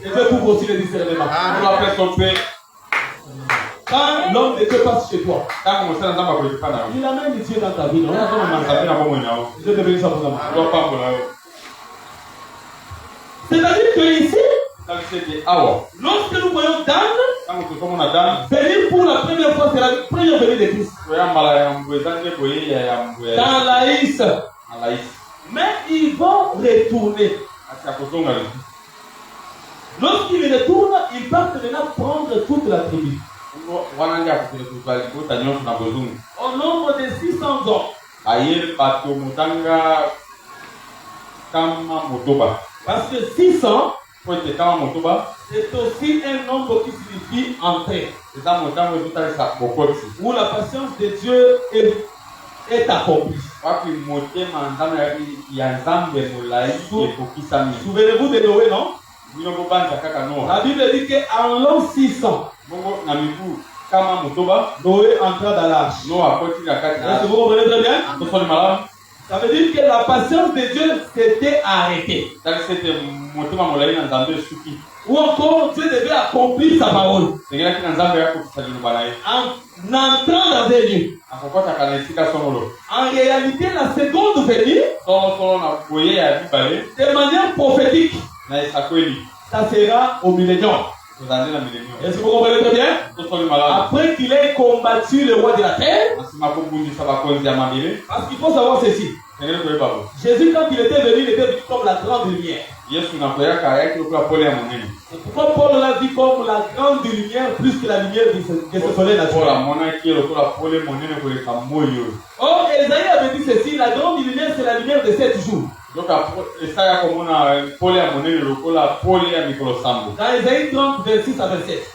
Et Dieu couvre aussi le discernement. Quand l'homme de Dieu passe chez toi, il amène Dieu dans ta vie. Dieu te bénisse à vous. C'est-à-dire que ici, lorsque nous voyons Dan venir pour la première fois, c'est la première venue de Christ. Dans Laïs. Mais ils vont retourner. Lorsqu'ils retournent, ils partent maintenant prendre toute la tribu. Au nombre de 600 hommes. Parce que 600, c'est aussi un nombre qui signifie entrer. Où la patience de Dieu est accomplie. Souvenez-vous de Noé, non? La Bible dit qu'en l'an 600, Noé entra dans l'arche. Est-ce que vous comprenez très bien? Ça veut dire que la patience de Dieu s'était arrêtée. Ou encore, Dieu devait accomplir sa parole. En entrant dans un lieu. En réalité, la seconde venue, de manière prophétique, ça sera au millénium. Est-ce que vous comprenez très bien? Après qu'il ait combattu le roi de la terre, parce qu'il faut savoir ceci. Jésus, quand il était venu, il était vu comme la grande lumière. Et pourquoi Paul l'a dit comme la grande lumière plus que la lumière de ce soleil naturel? Or, Esaïe avait dit ceci, la grande lumière c'est la lumière de 7 jours. Dans Esaïe 30, 26 à 27.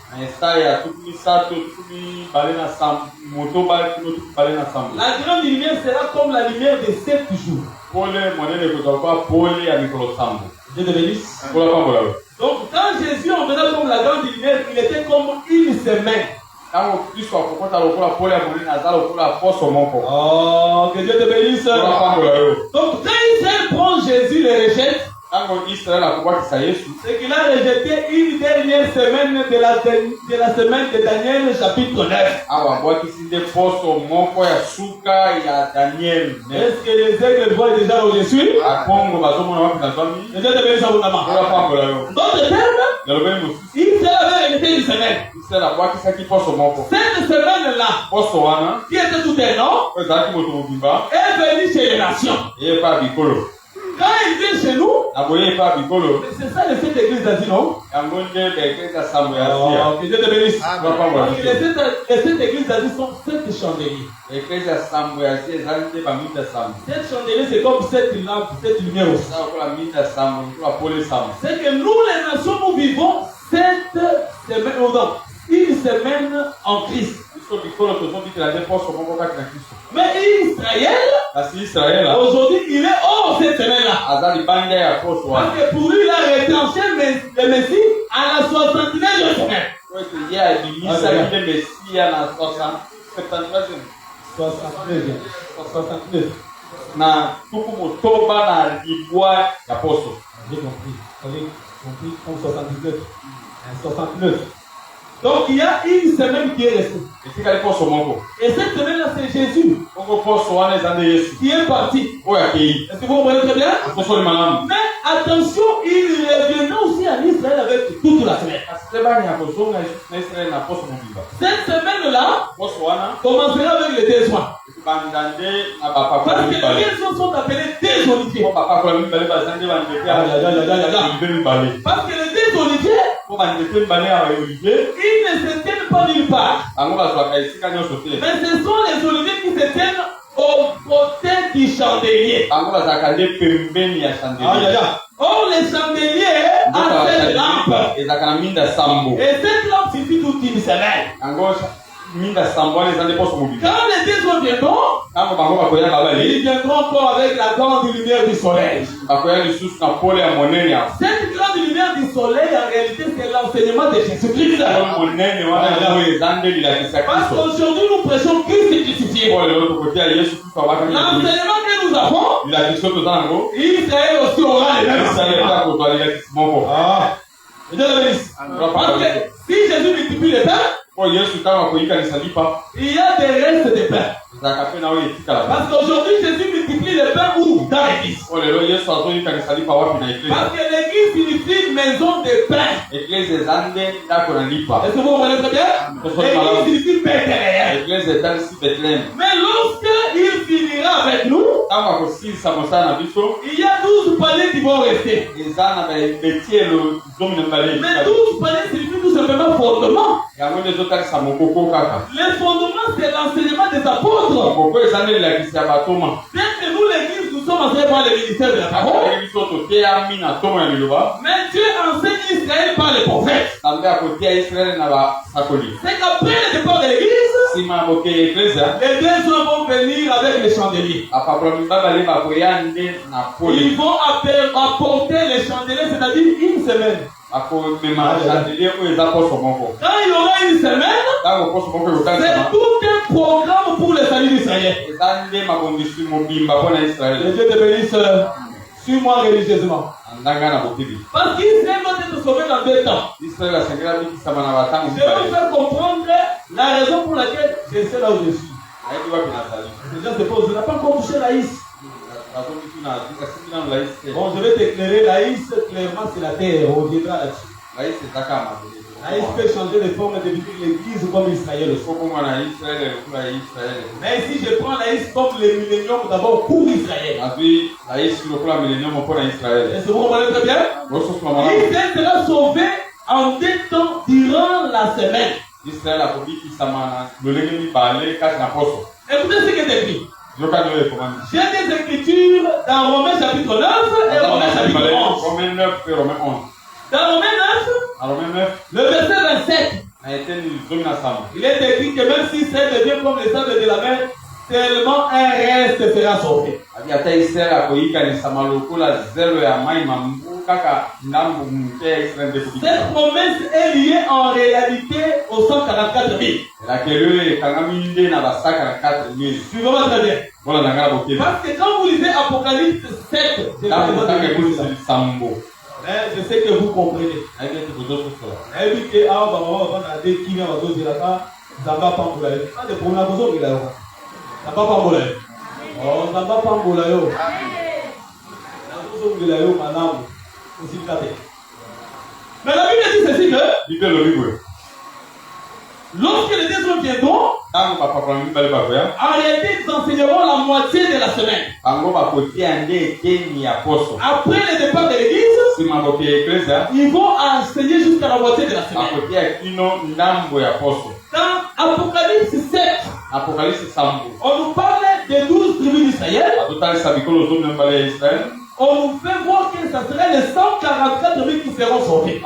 La grande lumière sera comme la lumière de 7 jours. Dieu te bénisse. Donc, quand Jésus en venait comme la grande lumière, il était comme une semaine. Oh, que Dieu te bénisse. Donc, quand Israël prend Jésus, le rejette. C'est qu'il a rejeté une dernière semaine de la semaine de Daniel, chapitre 9. Est-ce que les aigles voient déjà au-dessus? Dieu te bénisse à vous. D'autres termes, Israël avait rejeté une semaine. Cette semaine-là, qui était tout un nom, est venu chez les nations. Quand il vient chez nous, c'est ça le cette église a dit, non? Que Dieu te bénisse. Cette église a dit sont 7 chandeliers. Cette chandelier, c'est comme cette lampe, cette lumière aussi. C'est que nous, les nations, nous vivons 7 semaines, une semaine en Christ. Mais Israël, aujourd'hui, il est hors cette semaine-là. Parce que pour lui, il a retranché le Messie à la 69e semaine. 69. Na tuku motoba na libwa ya poso. J'ai compris. Vous avez compris comme 79. 69. Donc il y a une semaine qui est restée. Et cette semaine-là, c'est Jésus qui est parti. Est-ce que vous comprenez très bien? Mais attention, il reviendra aussi à Israël avec toute la semaine. Cette semaine-là commencera avec les 2 soins. Parce que les 2 soins sont appelés des oliviers. Parce que les 2 oliviers, ils ne se tiennent pas nulle part. Mais ce sont les oliviers qui se tiennent au côté du chandelier. Or, les chandeliers ont cette lampe. Et cette lampe suffit toute une semaine. Quand les 2 jours viendront, ils viendront encore avec la grande lumière du soleil. Cette grande lumière du soleil, en réalité, c'est l'enseignement de Jésus-Christ. Parce qu'aujourd'hui, nous prêchons Christ crucifié. L'enseignement que nous avons, Israël aussi aura les mêmes enseignements. Parce que si Jésus multiplie les pains, il y a des restes de pain. Parce qu'aujourd'hui, Jésus multiplie les pains où? Dans l'église. Parce que l'église signifie maison de pain. Est-ce que vous comprenez très bien? L'église signifie Bethléem. Mais lorsqu'il finira avec nous, il y a 12 paliers qui vont rester. Mais 12 paliers signifient tout simplement fondement. Le fondement, c'est l'enseignement des apôtres. Bien que nous, l'église, nous sommes enseignés par le ministère de la parole. Mais Dieu enseigne Israël par les prophètes. C'est qu'après le départ de l'église, les 2 hommes vont venir avec les chandeliers. Ils vont apporter les chandeliers, c'est-à-dire une semaine. Quand il y aura une semaine, c'est tout un programme pour le salut d'Israël. Que Dieu te bénisse. Suis-moi religieusement. Parce qu'Israël doit être sauvé dans 2 temps. Je vais vous faire comprendre la raison pour laquelle je suis là où je suis. Les gens se posent, je n'ai pas encore touché l'Aïs. Bon, je vais t'éclairer. L'Aïs, clairement, c'est la terre. On viendra là-dessus. L'Aïs peut changer de forme et devenir l'église comme Israël. Mais ici, je prends l'Aïs comme le millénium d'abord pour Israël. Est-ce que vous comprenez très bien? Israël sera sauvé en 2 temps durant la semaine. Écoutez ce qui est écrit. J'ai des écritures dans Romains chapitre 9 et Romains chapitre 11. Dans Romains 9, le verset 27, il est écrit que même si ça devient comme les sables de la mer, tellement un reste sera sauvé. Cette promesse est liée en réalité aux 144 000. Suivez-moi très bien. Parce que quand vous lisez Apocalypse 7, je sais que vous comprenez. Mais la Bible dit ceci que lorsque les 2 hommes viendront, en réalité, ils enseigneront la moitié de la semaine. Après le départ de l'église, ils vont enseigner jusqu'à la moitié de la semaine. Dans Apocalypse 7, on nous parle des 12 tribus d'Israël. On nous fait voir que ce serait les 144 000 qui seront sauvés.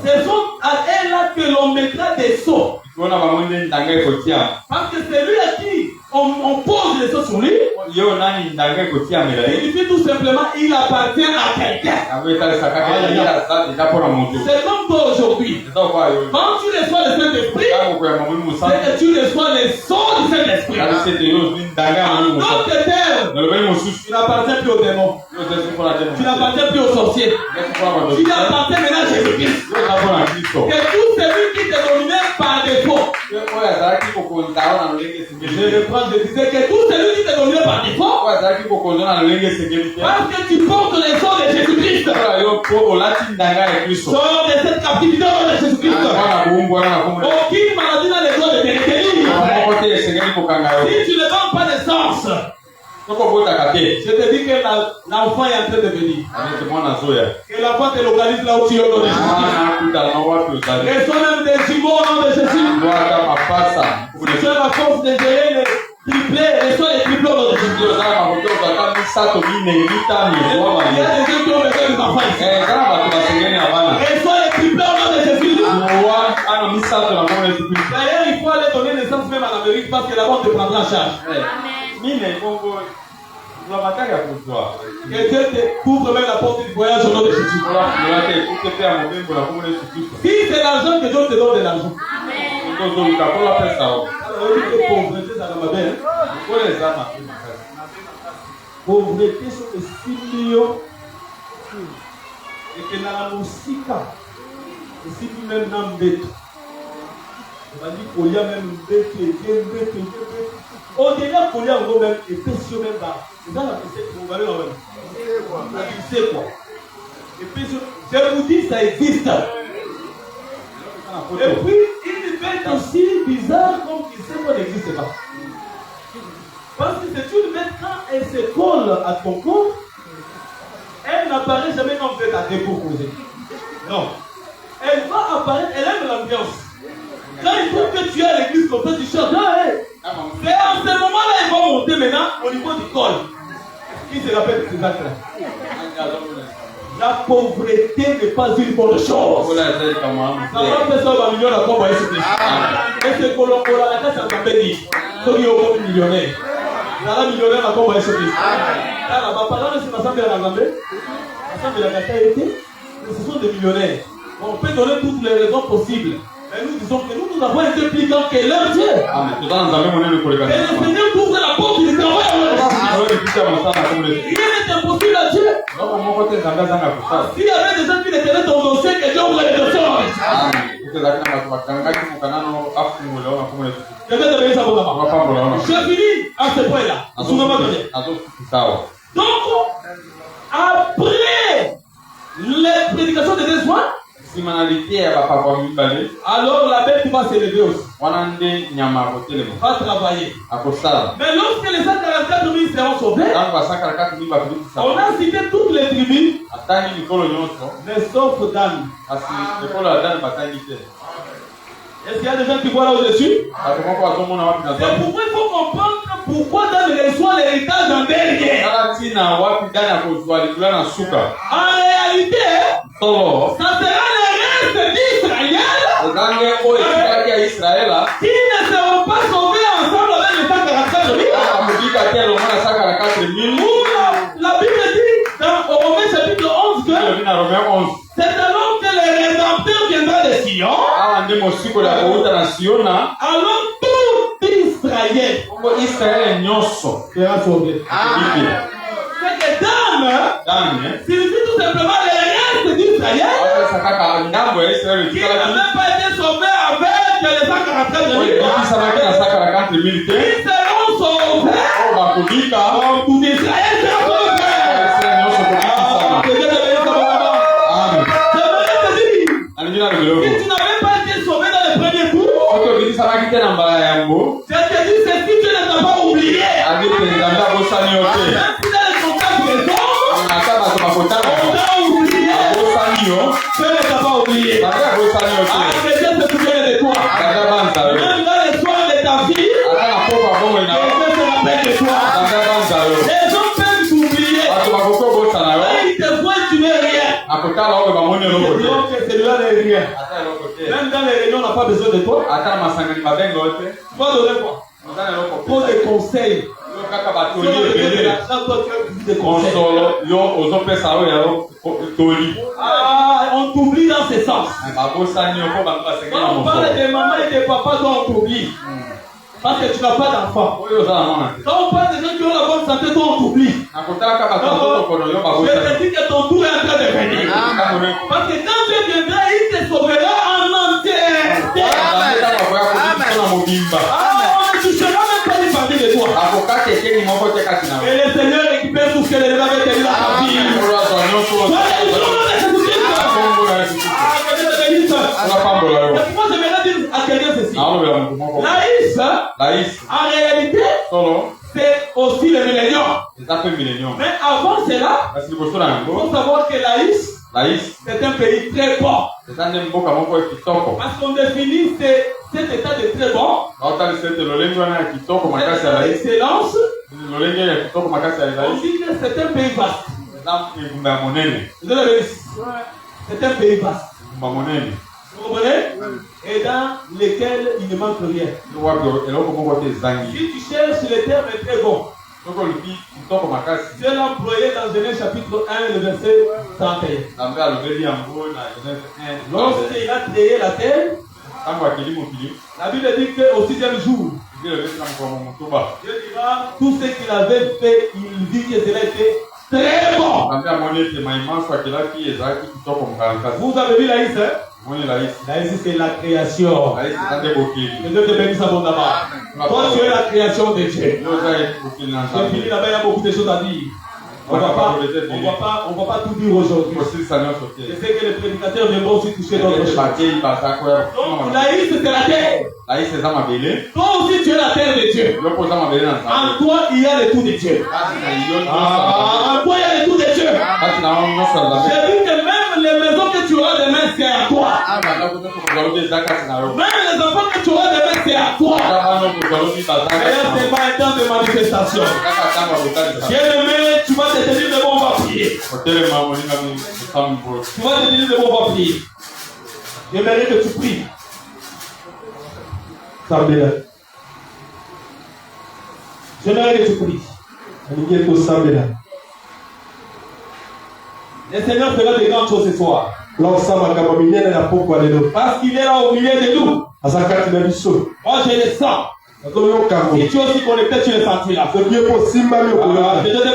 Ce sont à elles là que l'on mettra des sceaux. Parce que celui à qui on pose les choses sur lui, signifie tout simplement il appartient à quelqu'un. C'est comme toi aujourd'hui. Quand tu reçois le Saint-Esprit, c'est que tu reçois les sons du Saint-Esprit. En d'autres termes, tu n'appartiens plus aux démons. Tu n'appartiens plus aux sorciers. Tu n'appartiens maintenant à Jésus-Christ. Que tout celui qui te dominait par défaut. Je reprends, je disais que tout celui qui te dominait par défaut, parce que tu portes les sons de Jésus-Christ. Sors de cette captivité de Jésus-Christ. Aucune maladie n'a le droit de te retenir. Si tu ne donnes pas de sens, je te dis que l'enfant est en train de venir. Que l'enfant te localise là où tu es au nom de Jésus. Et son même des jumeaux au nom de Jésus. Tu as la force de gérer les triplés, et soit les triplés au nom de Jésus. Il y a des gens qui ont besoin des enfants ici. Et soit les triplés au nom de Jésus. D'ailleurs, il faut aller donner naissance même en Amérique parce que là-bas on te prendra en charge. Que Dieu te couvre même la porte du voyage au nom de Jésus. Si c'est l'argent que Dieu te donne de l'argent. Pauvreté sur les 6 millions. Et que dans la musique, et si tu même dans le bête, on va dire qu'il y a même un bête, au-delà qu'il y a même et pécio même là. C'est ça la pécie, vous allez en même. Tu sais quoi? Et pécio, je vous dis, ça existe. Et puis, une bête aussi bizarre comme il sait qu'on n'existe pas. Parce que c'est une bête, quand elle se colle à ton corps, elle n'apparaît jamais comme bête à décomposer. Non. Elle va apparaître, elle aime l'ambiance. Quand il trouve que tu es à l'église comme ça, tu chantes. C'est en ce moment-là, il va monter maintenant au niveau du col. Qui se rappelle de ces actes-là? La pauvreté n'est pas une bonne chose. Ça va faire ça dans million d'enfants, voyez ce que je dis. Et c'est qu'on la casse à ta béni. Ceux qui ont comme millionnaire. Dans la millionnaire, la voyez ce que je dis. Là, ma parole, c'est ma sœur de la Gambée. Ma sœur de la Gambée était. Ce sont des millionnaires. On peut donner toutes les raisons possibles. Mais nous disons que nous avons été plus grands que leur Dieu. Et le Seigneur ouvre la porte du travail. Rien n'est impossible à Dieu. S'il y avait des gens qui étaient ton dossier, que Dieu ouvre les dossiers. Je finis à ce point-là. Donc, après les prédications de Jésus, alors la bête va s'élever aussi. Va travailler. Mais lorsque les 144 000 seront sauvés, on a cité toutes les tribus, mais sauf Dan. Est-ce qu'il y a des gens qui voient là au-dessus? C'est pourquoi il faut comprendre pourquoi Dan reçoit l'héritage en dernier. En réalité, ça sera le reste d'Israël qui ne seront pas sauvés ensemble avec les 144 000. La Bible dit dans Romains chapitre 11 que c'est alors que le Rédempteur viendra de Sion. Alors tout Israël sera sauvé. C'est que Dan signifie tout simplement le reste d'Israël qui n'a même pas été sauvé avec les 144 000. Ils seront sauvés. Tout Israël sera sauvé. Si tu n'avais pas été sauvé dans le premier coup, je te dis, c'est si tu ne t'as pas oublié. Même si dans le contact présent, on t'a oublié. Tu ne t'as pas oublié. Que Dieu se souvienne de toi. Même dans les soins de ta vie, que Dieu se rappelle de toi. Les gens peuvent t'oublier. Ils te voient, tu n'es rien. Donc celui-là n'est rien. Même dans les réunions, on n'a pas besoin de toi. Tu vas donner quoi? Trop de conseils. Ah, on t'oublie dans ce sens. Quand on parle de maman et de papa, on t'oublie. Parce que tu n'as pas d'enfant. Quand on parle de gens qui ont la bonne santé, on t'oublie. Je te dis que ton tour est en train de venir. Parce que quand Dieu viendra, il te sauvera en entier. On ne touchera même pas une partie de toi. Et le Seigneur récupère tout ce que les avait tenu dans ta vie. Moi, je vais dire à quelqu'un ceci. Laïs, en réalité, c'est aussi le millénium. Mais avant cela, il faut savoir que Laïs, c'est un pays très bon. Parce qu'on définit cet état de très bon. L'excellence. Aussi que c'est un pays vaste. C'est un pays vaste. Vous comprenez? Et dans lequel il ne manque rien. Si tu cherches le terme très bon, Dieu l'a employé dans Genèse chapitre 1, le verset 31. Lorsqu'il a créé la terre, la Bible dit qu'au 6e jour, Dieu dira tout ce qu'il avait fait, il dit que cela était très bon. Vous avez vu Laïs, hein? Laïs, c'est la création. Que Dieu te bénisse abondamment. Toi, tu es la création de Dieu. J'ai fini là-bas, il y a beaucoup de choses à dire. On ne va pas tout dire aujourd'hui. Je sais que les prédicateurs viendront aussi toucher d'autres choses. Donc, Laïs, c'est la terre. Toi aussi, tu es la terre de Dieu. En toi, il y a le tout de Dieu. En toi, il y a le tout de Dieu. J'ai vu que même les maisons que tu auras demain, c'est à toi. Même les enfants que tu auras demain, c'est à toi. D'ailleurs, ce n'est pas un temps de manifestation. Bien-aimé, tu vas te tenir de bons papiers. Tu vas te tenir de bons papiers. J'aimerais que tu pries. J'aimerais que tu pries. Le Seigneur fera des grandes choses ce soir. Parce qu'il est là au milieu de nous. Moi, je le sens. Si tu es aussi connecté, tu le sentiras. Je te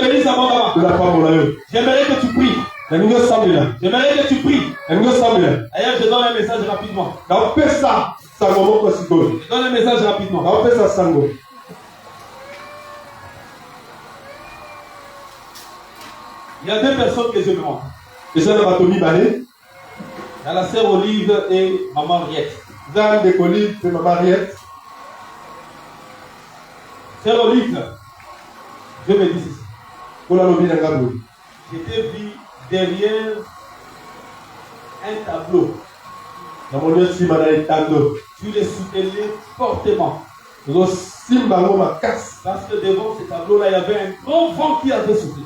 bénisse abondamment. J'aimerais que tu pries. J'aimerais que tu pries. D'ailleurs, je donne un message rapidement. Je donne un message rapidement. Il y a deux personnes que je me montre. Il y a la sœur Olive et maman Riette. Sœur Olive, je me dis ceci. Je t'ai vu derrière un tableau. Tu les soutenais fortement. Parce que devant ce tableau-là, il y avait un grand vent qui avait soufflé.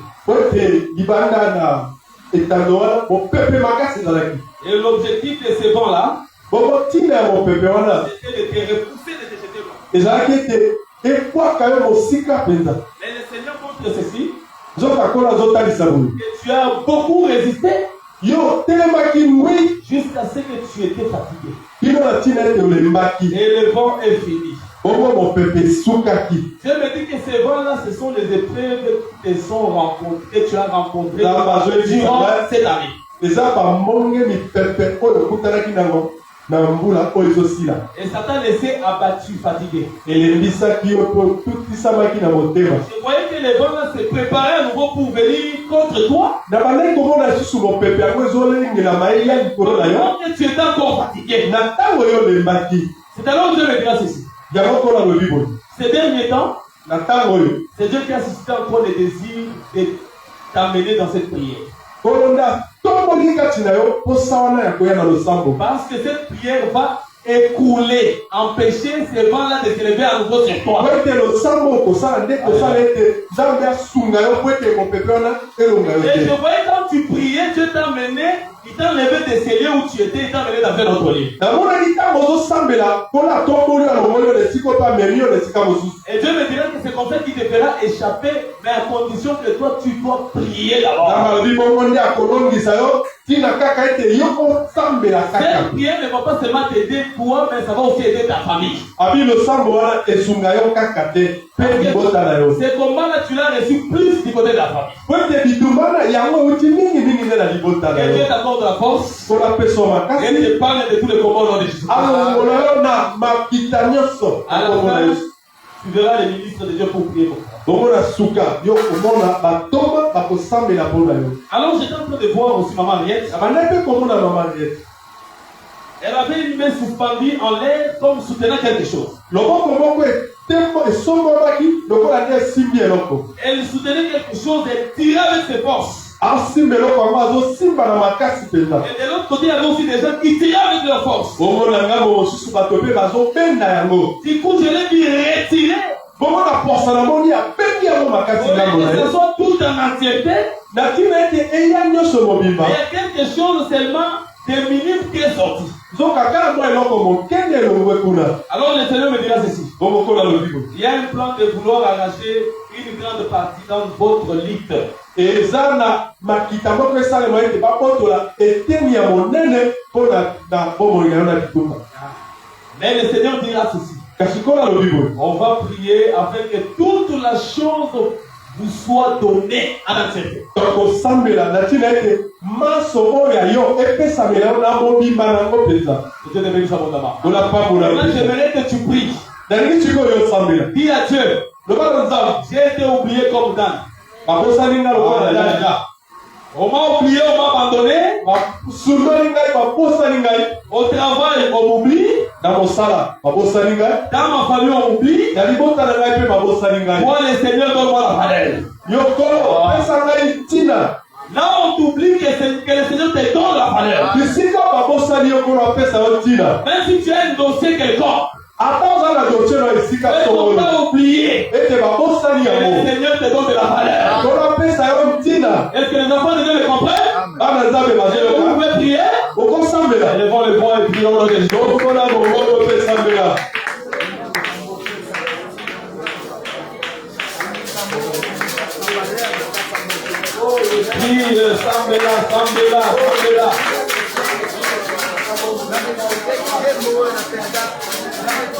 Et l'objectif de ce vent-là, c'était de te repousser de te jeter loin. Mais le Seigneur montre ceci, que tu as beaucoup résisté jusqu'à ce que tu étais fatigué. Et le vent est fini. Je me dis que ces vents-là, ce sont les épreuves que tu as rencontrées durant cette année. Et Satan s'est abattu, fatigué. Je voyais que les vents-là se préparaient à nouveau pour venir contre toi. Pendant que tu étais encore fatigué. C'est alors que Dieu me dira ceci. Ces derniers temps, c'est Dieu qui a suscité encore le désir de t'amener dans cette prière. Parce que cette prière va écouler, empêcher ces vents-là de se lever à nouveau sur toi. Et je voyais quand tu tu priais, Dieu t'a mené, il t'a enlevé de ces lieux où tu étais, il t'a mené dans un autre lieu. Et Dieu me dira que c'est comme ça qu'il te fera échapper, mais à condition que toi, tu dois prier d'abord. Cette prière ne va pas seulement t'aider toi, mais ça va aussi aider ta famille. C'est comment là tu l'as reçu plus du côté de la famille. Que Dieu t'accorde la force et te parle de tous les combats au nom de Jésus. Tu verras les ministres de Dieu pour prier pour toi. Alors j'étais en train de voir aussi maman Henriette. Elle avait une main suspendue en l'air comme soutenant quelque chose. Elle soutenait quelque chose et tirait avec ses forces. Et de l'autre côté, il y avait aussi des gens qui tiraient avec leur force. Du coup, je l'ai dit retirer. Que ce soit tout en entièreté. Il y a quelque chose seulement de minime qui est sorti. Alors le Seigneur me dira ceci. Il y a un plan de vouloir arracher une grande partie dans votre litre. Mais le Seigneur dira ceci. On va prier afin que toute la chose vous soit donné à la tête. J'aimerais que tu pries. Dis à Dieu, j'ai été oublié comme Dan. On m'a oublié, on m'a abandonné. Au travail, on m'oublie. Dans ma famille, on m'oublie. Moi, le Seigneur donne-moi la valeur. Là, on t'oublie que le Seigneur te donne la valeur. Même si tu as endossé quelqu'un, on t'a oublié. Et le Seigneur te donne de la valeur. Est-ce que les enfants de Dieu le comprennent? Vous pouvez prier? Élevons les voix et prions au nom de Jésus. Prie, Sambela.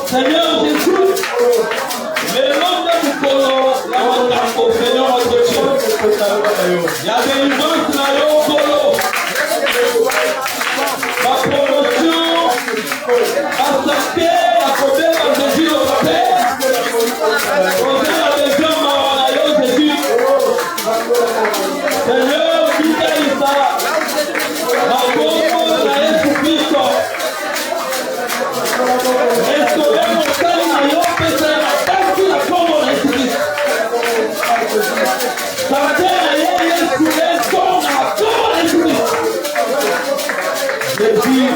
Seigneur Jésus, le nom de Mukolo, la Seigneur notre Dieu. Il y a des délivrance là, Yokolo. La promotion, la santé, la côté de Jésus, notre Père. Côté de Jésus, ma Jésus. Seigneur, Vitaïsa, la Congo, la Jésus-Christ. Restaurez mon cœur, la Congo, la Jésus-Christ. Santé, la Jésus-Christ, la Congo, la Jésus-Christ. Jésus,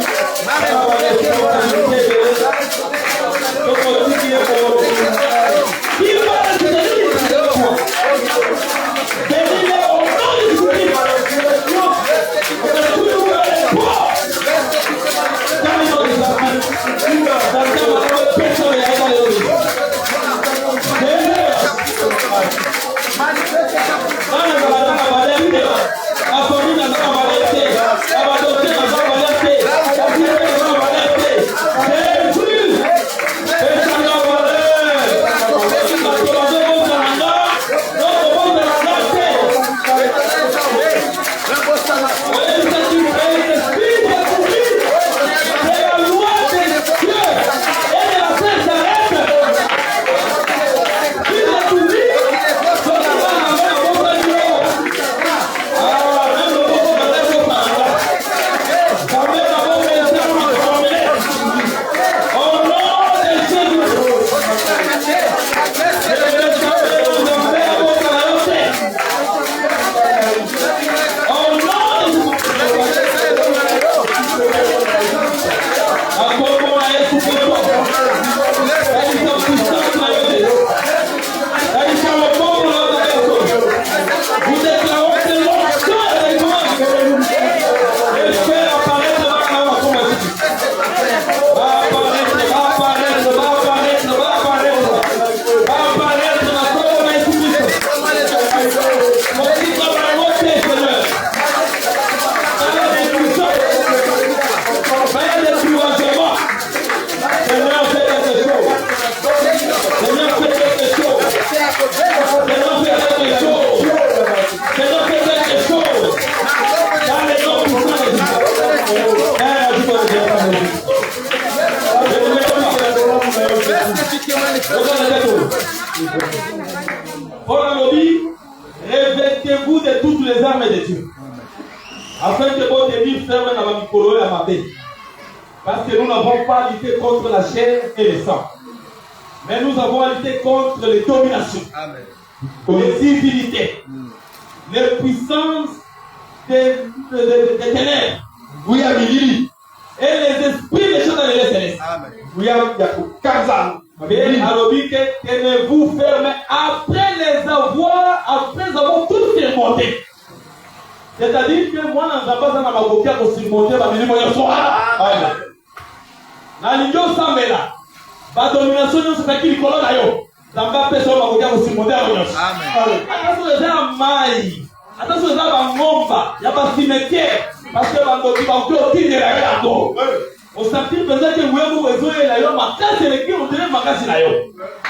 Paul a dit, revêtez-vous de toutes les armes de Dieu. Afin que vous teniez ferme dans la micro et la main. Parce que nous n'avons pas lutté contre la chair et le sang. Mais nous avons lutté contre les dominations, les divinités, les puissances des ténèbres. Oui, Amélie. Et les esprits des choses dans les célestes. Oui, tenez-vous ferme après avoir tout surmonté. C'est-à-dire que moi, je n'ai pas besoin de surmonter la minimum de soir. Nalingio Sambela. La domination, c'est qui colonne à yo. Zamba personne va vous surmonter à yo. Attention, les gens maïs. Attention, les gens ngomba. Il y a pas de cimetière. Parce que les gens qui ont tiré la yo. On s'attire peut-être que vous avez besoin de la yo. Ma casse est qui on dirait ma casse la yo.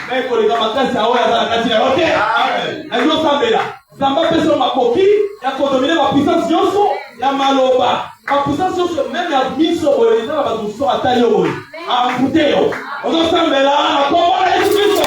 Mais pour les gars, ma casse est à la casse la yo. Nalingio Sambela. Zamba personne ma coquille. Il y a qu'on domine ma puissance yoso. Il y a maloba. Ma puissance yoso. Même la mise sur le temps, va nous sortir à taille yo. À écouter yo. On va s'embêter là, comment on est Christ?